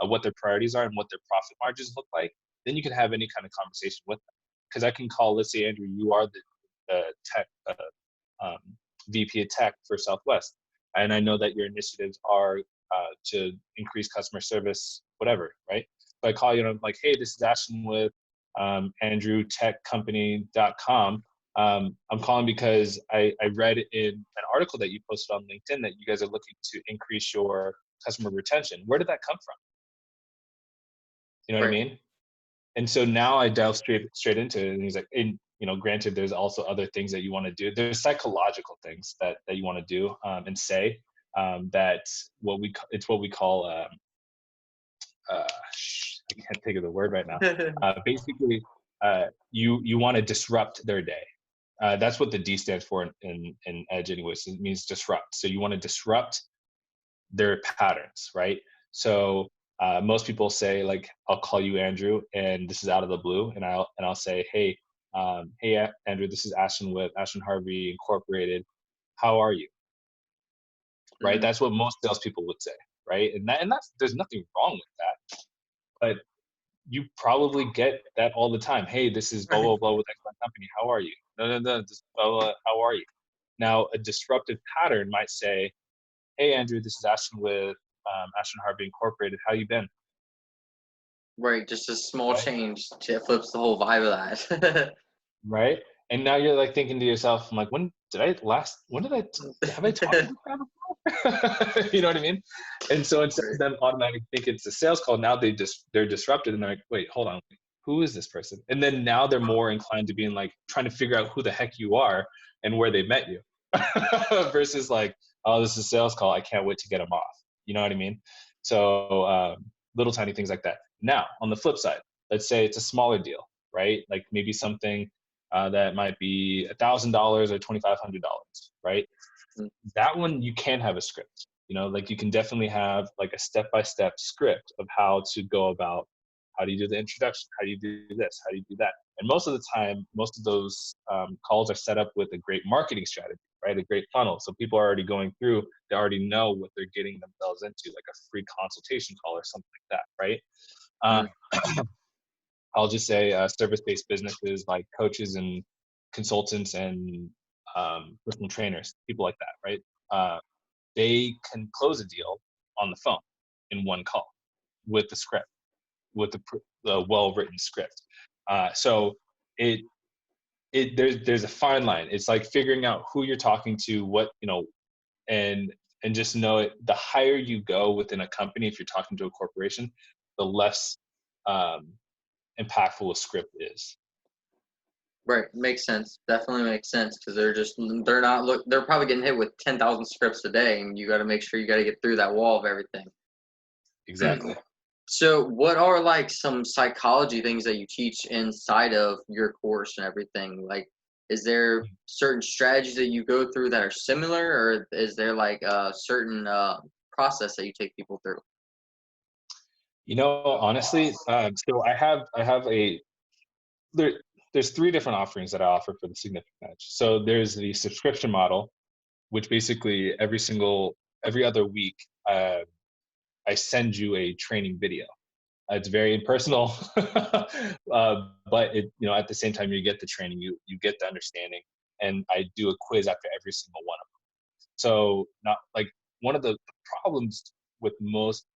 Speaker 2: what their priorities are and what their profit margins look like, then you can have any kind of conversation with them. Because I can call, let's say, Andrew, you are the tech um, VP of tech for Southwest, and I know that your initiatives are to increase customer service, whatever, right? So I call you and I'm like, hey, this is Ashton with AndrewTechCompany.com. I'm calling because I read in an article that you posted on LinkedIn that you guys are looking to increase your customer retention. Where did that come from? You know what I
Speaker 1: Right.
Speaker 2: mean? And so now I delve straight into it, and he's like, granted, there's also other things that you want to do. There's psychological things that you want to do and say, that it's what we call I can't think of the word right now. Basically, you want to disrupt their day. That's what the D stands for in Edge, anyways. It means disrupt. So you want to disrupt their patterns, right? So most people say, like, I'll call you Andrew, and this is out of the blue, and I'll say, hey, Andrew, this is Ashton with Ashton Harvey Incorporated. How are you? Right?
Speaker 1: Mhm.
Speaker 2: That's what most salespeople would say, right? And that's there's nothing wrong with that, but you probably get that all the time. Hey, this is blah
Speaker 1: Right.
Speaker 2: blah blah with X company. How are you? No, no, no. This blah, blah, how are you? Now, a disruptive pattern might say, hey, Andrew, this is Ashton with Ashton Harvey Incorporated. How you been?
Speaker 1: Right. Just a small
Speaker 2: Right?
Speaker 1: change flips the whole vibe of that.
Speaker 2: Right? And now you're like thinking to yourself, I'm like, when did I, have I talked to this guy before? You know what I mean? And so instead of
Speaker 1: Right.
Speaker 2: them automatically think it's a sales call, now they're disrupted, and they're like, wait, hold on, who is this person? And then now they're more inclined to being like trying to figure out who the heck you are and where they met you, versus like, oh, this is a sales call, I can't wait to get them off. You know what I mean? So little tiny things like that. Now, on the flip side, let's say it's a smaller deal, right? Like maybe something that might be $1,000 or $2,500, right?
Speaker 1: Mm.
Speaker 2: That one you can have a script. Like, you can definitely have like a step-by-step script of how to go about, how do you do the introduction, how do you do this, how do you do that. And most of the time, most of those calls are set up with a great marketing strategy, right? A great funnel. So people are already going through, they already know what they're getting themselves into, like a free consultation call or something like that, right?
Speaker 1: Mm.
Speaker 2: I'll just say service-based businesses like coaches and consultants and personal trainers, people like that, right? They can close a deal on the phone in one call with the script, with the well-written script. So it there's a fine line. It's like figuring out who you're talking to, what, and just know it. The higher you go within a company, if you're talking to a corporation, the less impactful a script is.
Speaker 1: Right, makes sense. Definitely makes sense because they're probably getting hit with 10,000 scripts a day, and you got to make sure you got to get through that wall of everything.
Speaker 2: Exactly.
Speaker 1: So, what are like some psychology things that you teach inside of your course and everything? Like, is there certain strategies that you go through that are similar, or is there like a certain process that you take people through?
Speaker 2: Honestly, so there, there's three different offerings that I offer for the Significant Edge. So there's the subscription model, which basically every other week, I send you a training video. It's very impersonal, but at the same time, you get the training, you get the understanding, and I do a quiz after every single one of them. So not like one of the problems with most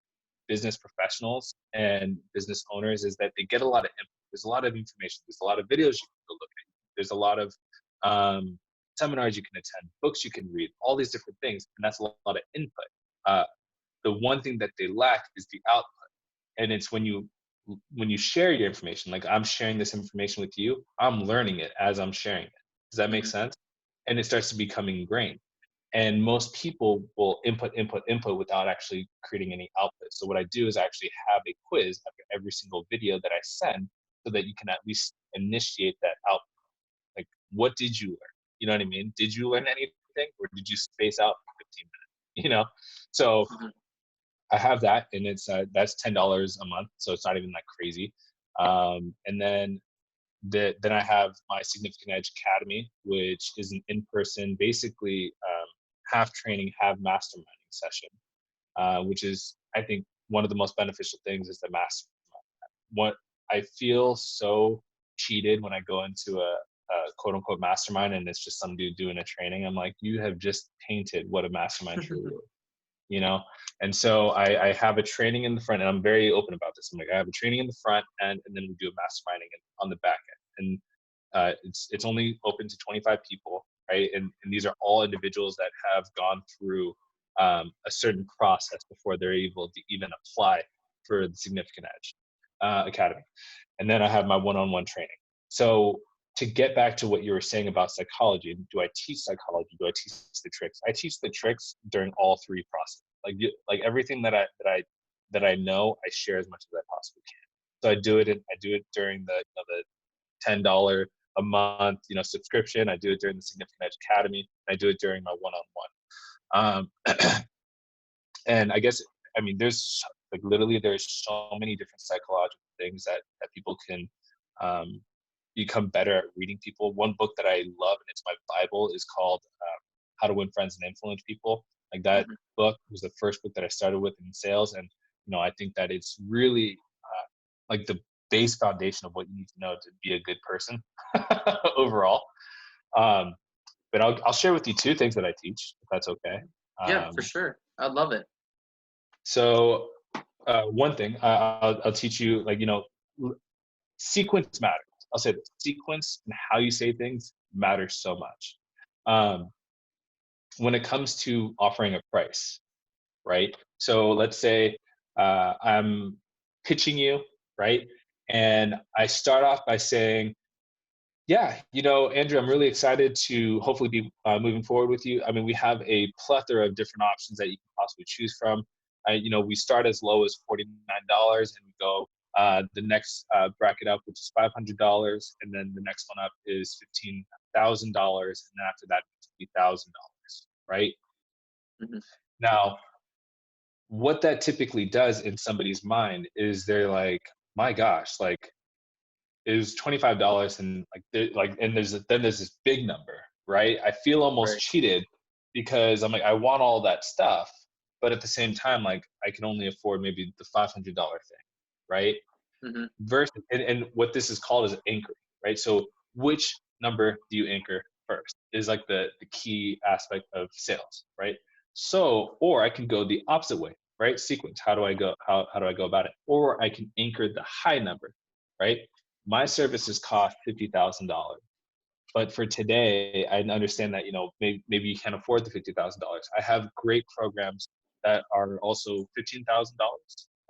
Speaker 2: business professionals and business owners is that they get a lot of input. There's a lot of information. There's a lot of videos you can go look at. There's a lot of seminars you can attend, books you can read, all these different things, and that's a lot of input. The one thing that they lack is the output, and it's when you share your information. Like, I'm sharing this information with you, I'm learning it as I'm sharing it. Does that make sense? And it starts to become ingrained. And most people will input without actually creating any output. So what I do is I actually have a quiz after every single video that I send, so that you can at least initiate that output. Like, what did you learn? You know what I mean? Did you learn anything, or did you space out for 15 minutes? So I have that, and it's that's $10 a month, so it's not even that crazy. And then I have my Significant Edge Academy, which is an in-person, basically half training, half masterminding session, which is, I think, one of the most beneficial things is the mastermind. What I feel so cheated when I go into a quote unquote mastermind and it's just some dude doing a training. I'm like, you have just painted what a mastermind truly is. And so I have a training in the front, and I'm very open about this. I'm like, I have a training in the front end, and then we do a masterminding on the back end. And it's only open to 25 people, right? And these are all individuals that have gone through a certain process before they're able to even apply for the Significant Edge Academy. And then I have my one-on-one training. So to get back to what you were saying about psychology, do I teach psychology? Do I teach the tricks? I teach the tricks during all three processes. Like everything that I know, I share as much as I possibly can. So I do it during the $10 a month subscription. I do it during the Significant Edge Academy. I do it during my one-on-one. And I guess, there's so many different psychological things that people can become better at reading people. One book that I love, and it's my Bible, is called How to Win Friends and Influence People. Like, that book was the first book that I started with in sales. And, I think that it's really like the base foundation of what you need to know to be a good person overall. But I'll share with you two things that I teach, if that's okay.
Speaker 1: Yeah, for sure. I'd love it.
Speaker 2: So one thing I'll teach you, sequence matters. I'll say this: sequence and how you say things matters so much. When it comes to offering a price, right? So let's say I'm pitching you, right? And I start off by saying, yeah, Andrew, I'm really excited to hopefully be moving forward with you. We have a plethora of different options that you can possibly choose from. We start as low as $49, and we go the next bracket up, which is $500, and then the next one up is $15,000, and then after that, $50,000, right? Now, what that typically does in somebody's mind is they're like, my gosh, like, it was $25, and and then there's this big number, right? I feel almost cheated because I'm like, I want all that stuff, but at the same time, like, I can only afford maybe the $500 thing, right? Versus, and what this is called is anchoring, right? So which number do you anchor first is like the key aspect of sales, right? So, or I can go the opposite way, right? Sequence. How do I go? How do I go about it? Or I can anchor the high number, right? My services cost $50,000. But for today, I understand that, maybe you can't afford the $50,000. I have great programs that are also $15,000.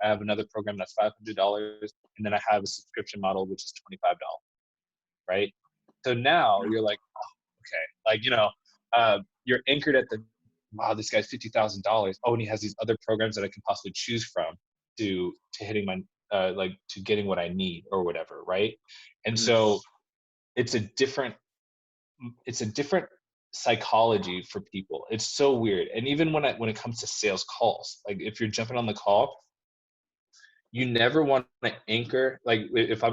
Speaker 2: I have another program that's $500, and then I have a subscription model which is $25, right? So now you're like, oh, okay, like you're anchored at the, wow, this guy's $50,000. Oh, and he has these other programs that I can possibly choose from to hitting my like to getting what I need or whatever, right? And
Speaker 1: Mhm.
Speaker 2: so it's a different it's a different psychology for people. It's so weird. And even when it comes to sales calls, like if you're jumping on the call, you never want to anchor, like if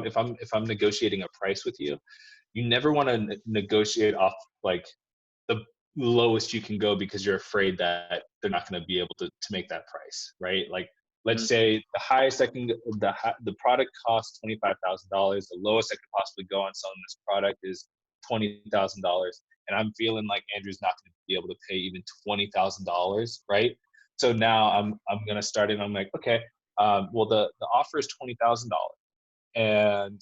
Speaker 2: I'm negotiating a price with you, you never want to negotiate off like the lowest you can go because you're afraid that they're not going to be able to make that price, right? Like let's
Speaker 1: Mhm.
Speaker 2: say the highest I can the product costs $25,000. The lowest I could possibly go on selling this product is $20,000, and I'm feeling like Andrew's not going to be able to pay even $20,000, right? So now I'm gonna start it. I'm like, okay, well the offer is $20,000, and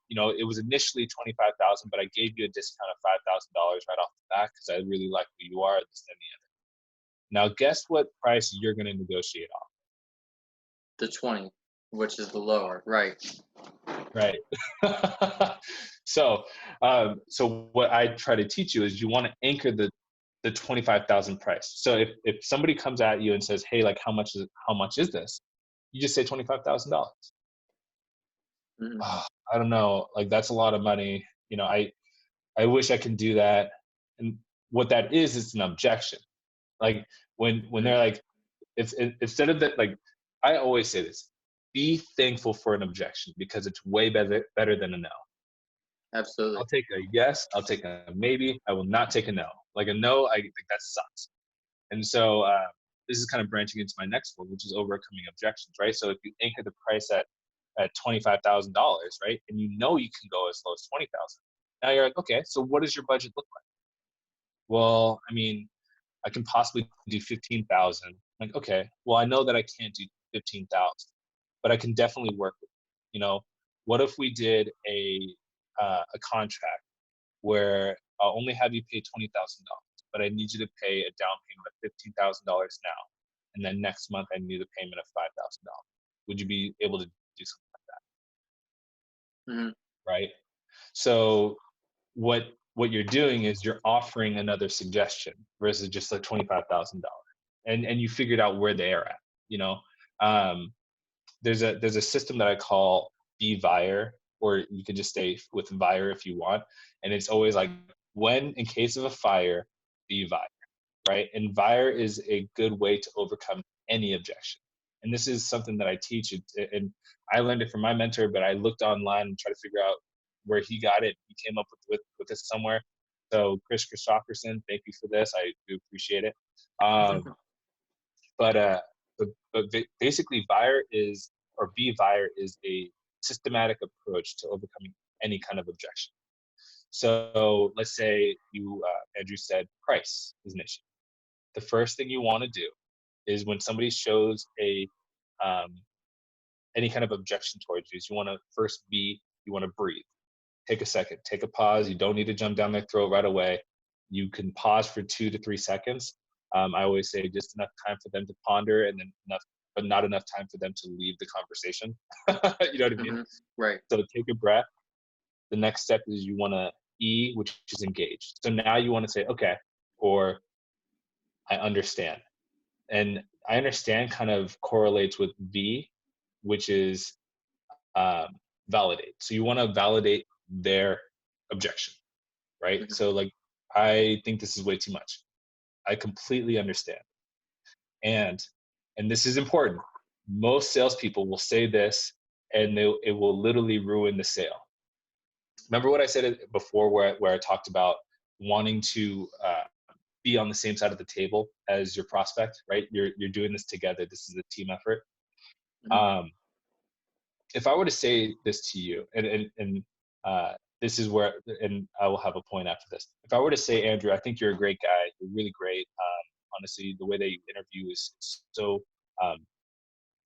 Speaker 2: it was initially 25,000, but I gave you a discount of $5,000 right off the bat because I really like who you are, this and the other. Now, guess what price you're going to negotiate
Speaker 1: The 20, which is the lower, right?
Speaker 2: on, right? So what I try to teach you is you want to anchor the 25,000 price. So if somebody comes at you and says, hey, like how much is this? You just say $25,000.
Speaker 1: Mhm.
Speaker 2: Oh, I don't know, like that's a lot of money. I wish I can do that. And what that is, it's an objection. Like when
Speaker 1: Mhm.
Speaker 2: they're like, instead of that, like I always say this: be thankful for an objection because it's way better than a no.
Speaker 1: Absolutely.
Speaker 2: I'll take a yes. I'll take a maybe. I will not take a no. Like a no, I think that sucks. And so this is kind of branching into my next one, which is overcoming objections, right? So if you anchor the price at $25,000, right, and you can go as low as 20,000, now you're like, okay, so what does your budget look like? Well, I mean, I can possibly do 15,000. Like, okay, well, I know that I can't do 15,000, but I can definitely work with it. What if we did a contract where I'll only have you pay $20,000, but I need you to pay a down payment of $15,000 now, and then next month I need a payment of $5,000. Would you be able to do something like
Speaker 1: Mhm.
Speaker 2: that, right? So what you're doing is you're offering another suggestion versus just like $25,000, and you figured out where they're at. You know, um, there's a system that I call BVIRE, or you can just stay with VIRE if you want, and it's always like when in case of a fire, BVIRE, right? And VIRE is a good way to overcome any objection. And this is something that I teach, and I learned it from my mentor, but I looked online and tried to figure out where he got it. He came up with this somewhere. So Chris Christopherson, thank you for this. I do appreciate it. Um, but basically, VIRE is, or BVIRE is a systematic approach to overcoming any kind of objection. So let's say Andrew said price is an issue. The first thing you want to do is when somebody shows um, any kind of objection towards you, is you want to breathe. Take a second, take a pause. You don't need to jump down their throat right away. You can pause for 2 to 3 seconds. I always say just enough time for them to ponder, and then but not enough time for them to leave the conversation. You know what I mean?
Speaker 1: Mhm. Right.
Speaker 2: So take a breath. The next step is you want to which is engage. So now you want to say, okay, or I understand. And I understand kind of correlates with V, which is um, validate. So you want to validate their objection, right?
Speaker 1: Mhm.
Speaker 2: So like, I think this is way too much. I completely understand. And this is important. Most salespeople will say this, and it will literally ruin the sale. Remember what I said before, where I talked about wanting to be on the same side of the table as your prospect, right? You're doing this together. This is a team effort.
Speaker 1: Mhm.
Speaker 2: Um, if I were to say this to you, and this is where, and I will have a point after this. If I were to say, Andrew, I think you're a great guy. You're really great. Honestly, the way that you interview is so um,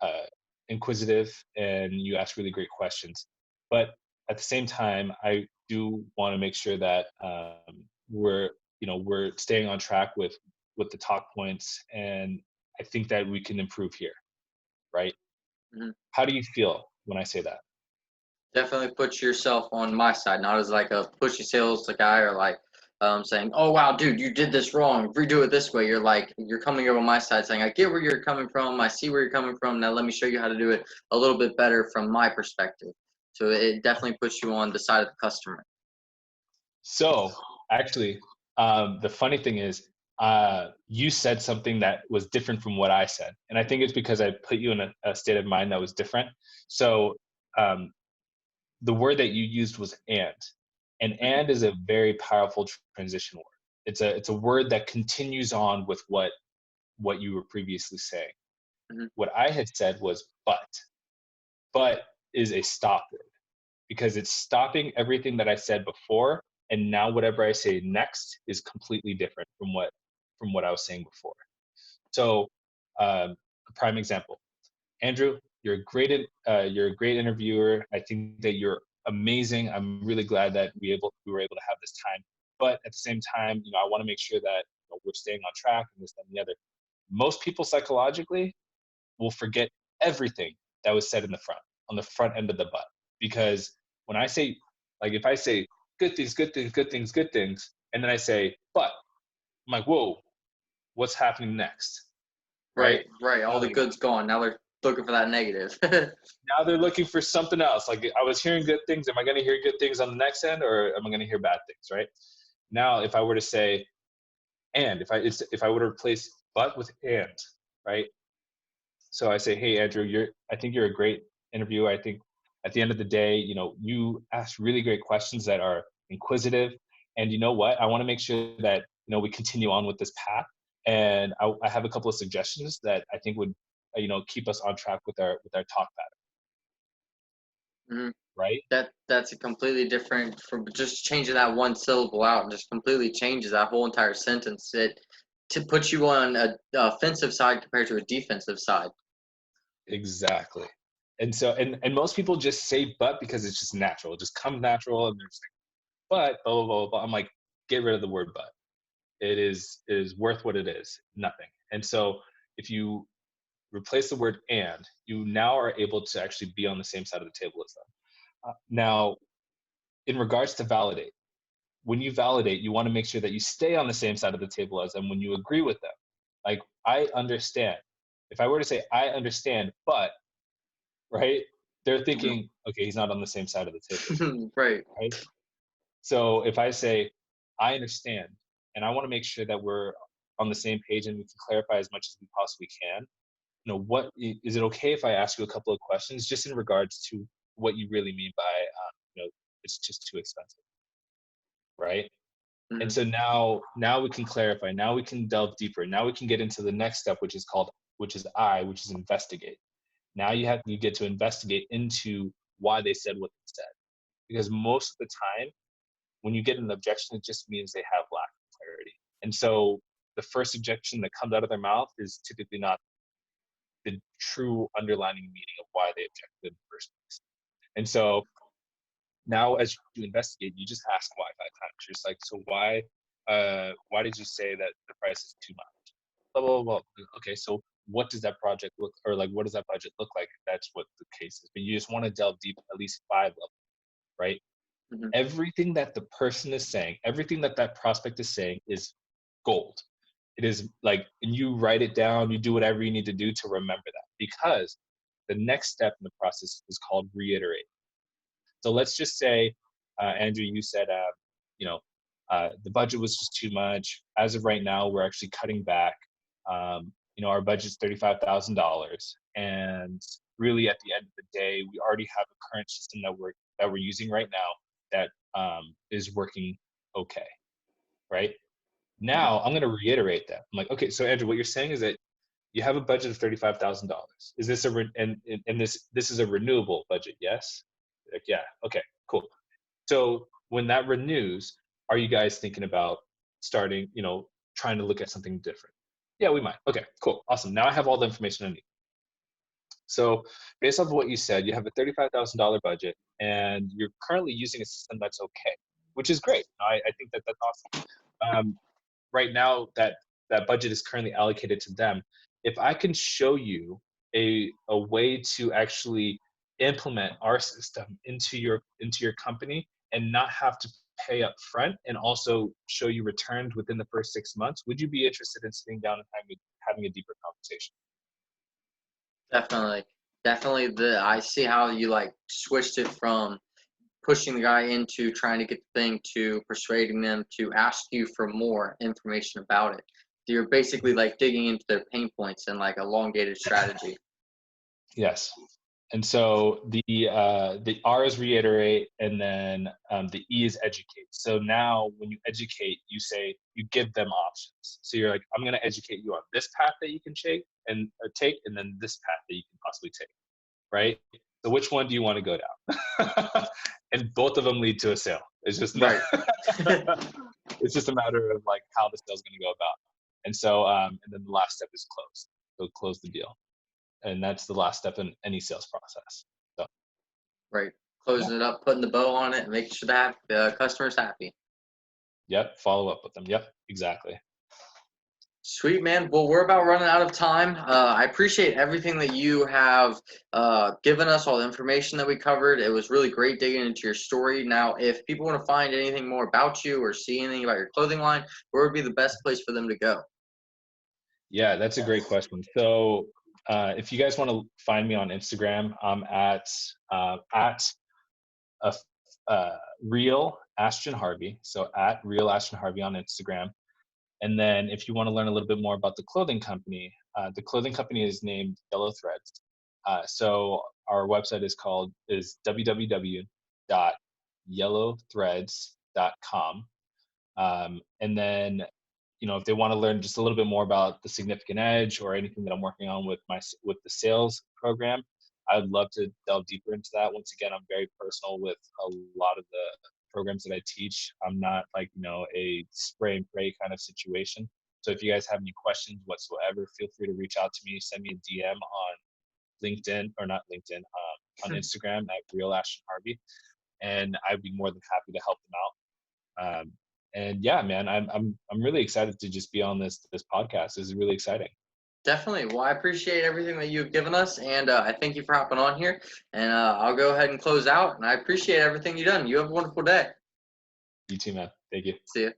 Speaker 2: uh, inquisitive, and you ask really great questions. But at the same time, I do want to make sure that we're, we're staying on track with the talk points, and I think that we can improve here, right?
Speaker 1: Mhm.
Speaker 2: How do you feel when I say that?
Speaker 1: Definitely put yourself on my side, not as like a pushy sales guy or like saying, "Oh wow, dude, you did this wrong. Redo it this way." You're like you're coming over on my side, saying, "I get where you're coming from. I see where you're coming from. Now let me show you how to do it a little bit better from my perspective." So it definitely puts you on the side of the customer.
Speaker 2: So actually, the funny thing is, you said something that was different from what I said, and I think it's because I put you in a state of mind that was different. So um, the word that you used was and is a very powerful transition word. It's a word that continues on with what you were previously saying.
Speaker 1: Mhm.
Speaker 2: What I had said was but is a stop word because it's stopping everything that I said before, and now whatever I say next is completely different from what I was saying before. So, a prime example, Andrew, you're a great interviewer. I think that you're amazing. I'm really glad that we were able to have this time. But at the same time, I want to make sure that we're staying on track and this that, and the other. Most people psychologically will forget everything that was said in the front, on the front end of the butt. Because when I say, like, if I say good things, good things, good things, good things, and then I say, but, I'm like, whoa, what's happening next? Right?
Speaker 1: Right, right. All
Speaker 2: Now
Speaker 1: the good's gone. Now they're looking for that negative.
Speaker 2: now they're looking for something else. Like, I was hearing good things. Am I going to hear good things on the next end, or am I going to hear bad things? Right? Now, if I were to say, and if I were to replace but with and, right? So I say, hey, Andrew, I think you're a great interviewer. I think at the end of the day, you ask really great questions that are inquisitive. And you know what? I want to make sure that, we continue on with this path. And I have a couple of suggestions that I think would, keep us on track with our talk pattern,
Speaker 1: Mhm.
Speaker 2: right?
Speaker 1: That's a completely different from just changing that one syllable out and just completely changes that whole entire sentence. It to put you on a offensive side compared to a defensive side.
Speaker 2: Exactly. And so, and most people just say but because it's just natural. It just comes natural, and they're just like, but, blah, blah, blah, blah. I'm like, get rid of the word but. It is worth what it is, nothing. And so if you replace the word and, you now are able to actually be on the same side of the table as them. Now, in regards to validate, when you validate, you want to make sure that you stay on the same side of the table as them when you agree with them. Like, I understand. If I were to say I understand, but, right, they're thinking, okay, he's not on the same side of the table,
Speaker 1: Right.
Speaker 2: right? So if I say I understand, and I want to make sure that we're on the same page and we can clarify as much as we possibly can, what is it okay if I ask you a couple of questions just in regards to what you really mean by it's just too expensive, right? And
Speaker 1: Mhm.
Speaker 2: so now we can clarify, now we can delve deeper, now we can get into the next step, which which is investigate. Now you get to investigate into why they said what they said, because most of the time when you get an objection, it just means they have lack of clarity. And so the first objection that comes out of their mouth is typically not the true underlying meaning of why they objected in the first place. And so now, as you investigate, you just ask why 5 times. You're just like, so why did you say that the price is too much? Blah, blah, blah, blah. Okay, so what does that project look, or like, what does that budget look like if that's what the case is? But you just want to delve deep, at least 5 levels, right?
Speaker 1: Mhm.
Speaker 2: Everything that the person is saying, everything that that prospect is saying is gold. It is like, and you write it down, you do whatever you need to do to remember that, because the next step in the process is called reiterate. So let's just say, Andrew, you said, the budget was just too much. As of right now, we're actually cutting back. Our budget's $35,000, and really, at the end of the day, we already have a current system that we're using right now that is working okay, right?
Speaker 1: Mhm.
Speaker 2: Now, I'm going to reiterate that. I'm like, okay, so Andrew, what you're saying is that you have a budget of $35,000. Is this and this is a renewable budget? Yes. Like, yeah. Okay. Cool. So when that renews, are you guys thinking about starting, trying to look at something different? Yeah, we might. Okay, cool. Awesome. Now I have all the information I need. So based off of what you said, you have a $35,000 budget and you're currently using a system that's okay, which is great. I think that that's awesome. Right now that budget is currently allocated to them. If I can show you a way to actually implement our system into your company and not have to pay up front and also show you returns within the first 6 months, would you be interested in sitting down and having a deeper conversation?
Speaker 1: Definitely. Definitely I see how you like switched it from pushing the guy into trying to get the thing to persuading them to ask you for more information about it. So you're basically like digging into their pain points and like elongated strategy.
Speaker 2: Yes. And so the R is reiterate, and then the E is educate. So now when you educate, you give them options. So you're like, I'm going to educate you on this path that you can take, and then this path that you can possibly take, right? So which one do you want to go down? And both of them lead to a sale. It's just not,
Speaker 1: Right.
Speaker 2: it's just a matter of like how the sale's going to go about. And so and then the last step is close. So close the deal, and that's the last step in any sales process. So
Speaker 1: Right.
Speaker 2: yeah,
Speaker 1: Closing it up, putting the bow on it, and making sure that the customer's happy.
Speaker 2: yep, follow up with them. Yep, exactly.
Speaker 1: Sweet, man. Well, we're about running out of time. I appreciate everything that you have given us, all the information that we covered. It was really great digging into your story. Now, if people want to find anything more about you or see anything about your clothing line, where would be the best place for them to go?
Speaker 2: Yeah, that's a great question. So if you guys want to find me on Instagram, I'm at a, real Ashton Harvey. So at real Ashton Harvey on Instagram. And then if you want to learn a little bit more about the clothing company is named Yellow Threads. So our website is www.yellowthreads.com. And then, if they want to learn just a little bit more about the Significant Edge or anything that I'm working on with the sales program, I'd love to delve deeper into that. Once again, I'm very personal with a lot of the programs that I teach. I'm not like, a spray and pray kind of situation. So if you guys have any questions whatsoever, feel free to reach out to me, send me a DM on LinkedIn, or not LinkedIn, on Instagram at Real Ashton Harvey, and I'd be more than happy to help them out. And yeah, man, I'm really excited to just be on this podcast. This is really exciting.
Speaker 1: Definitely. Well, I appreciate everything that you've given us, and I thank you for hopping on here. And I'll go ahead and close out. And I appreciate everything you've done. You have a wonderful day.
Speaker 2: You too, man. Thank you.
Speaker 1: See ya.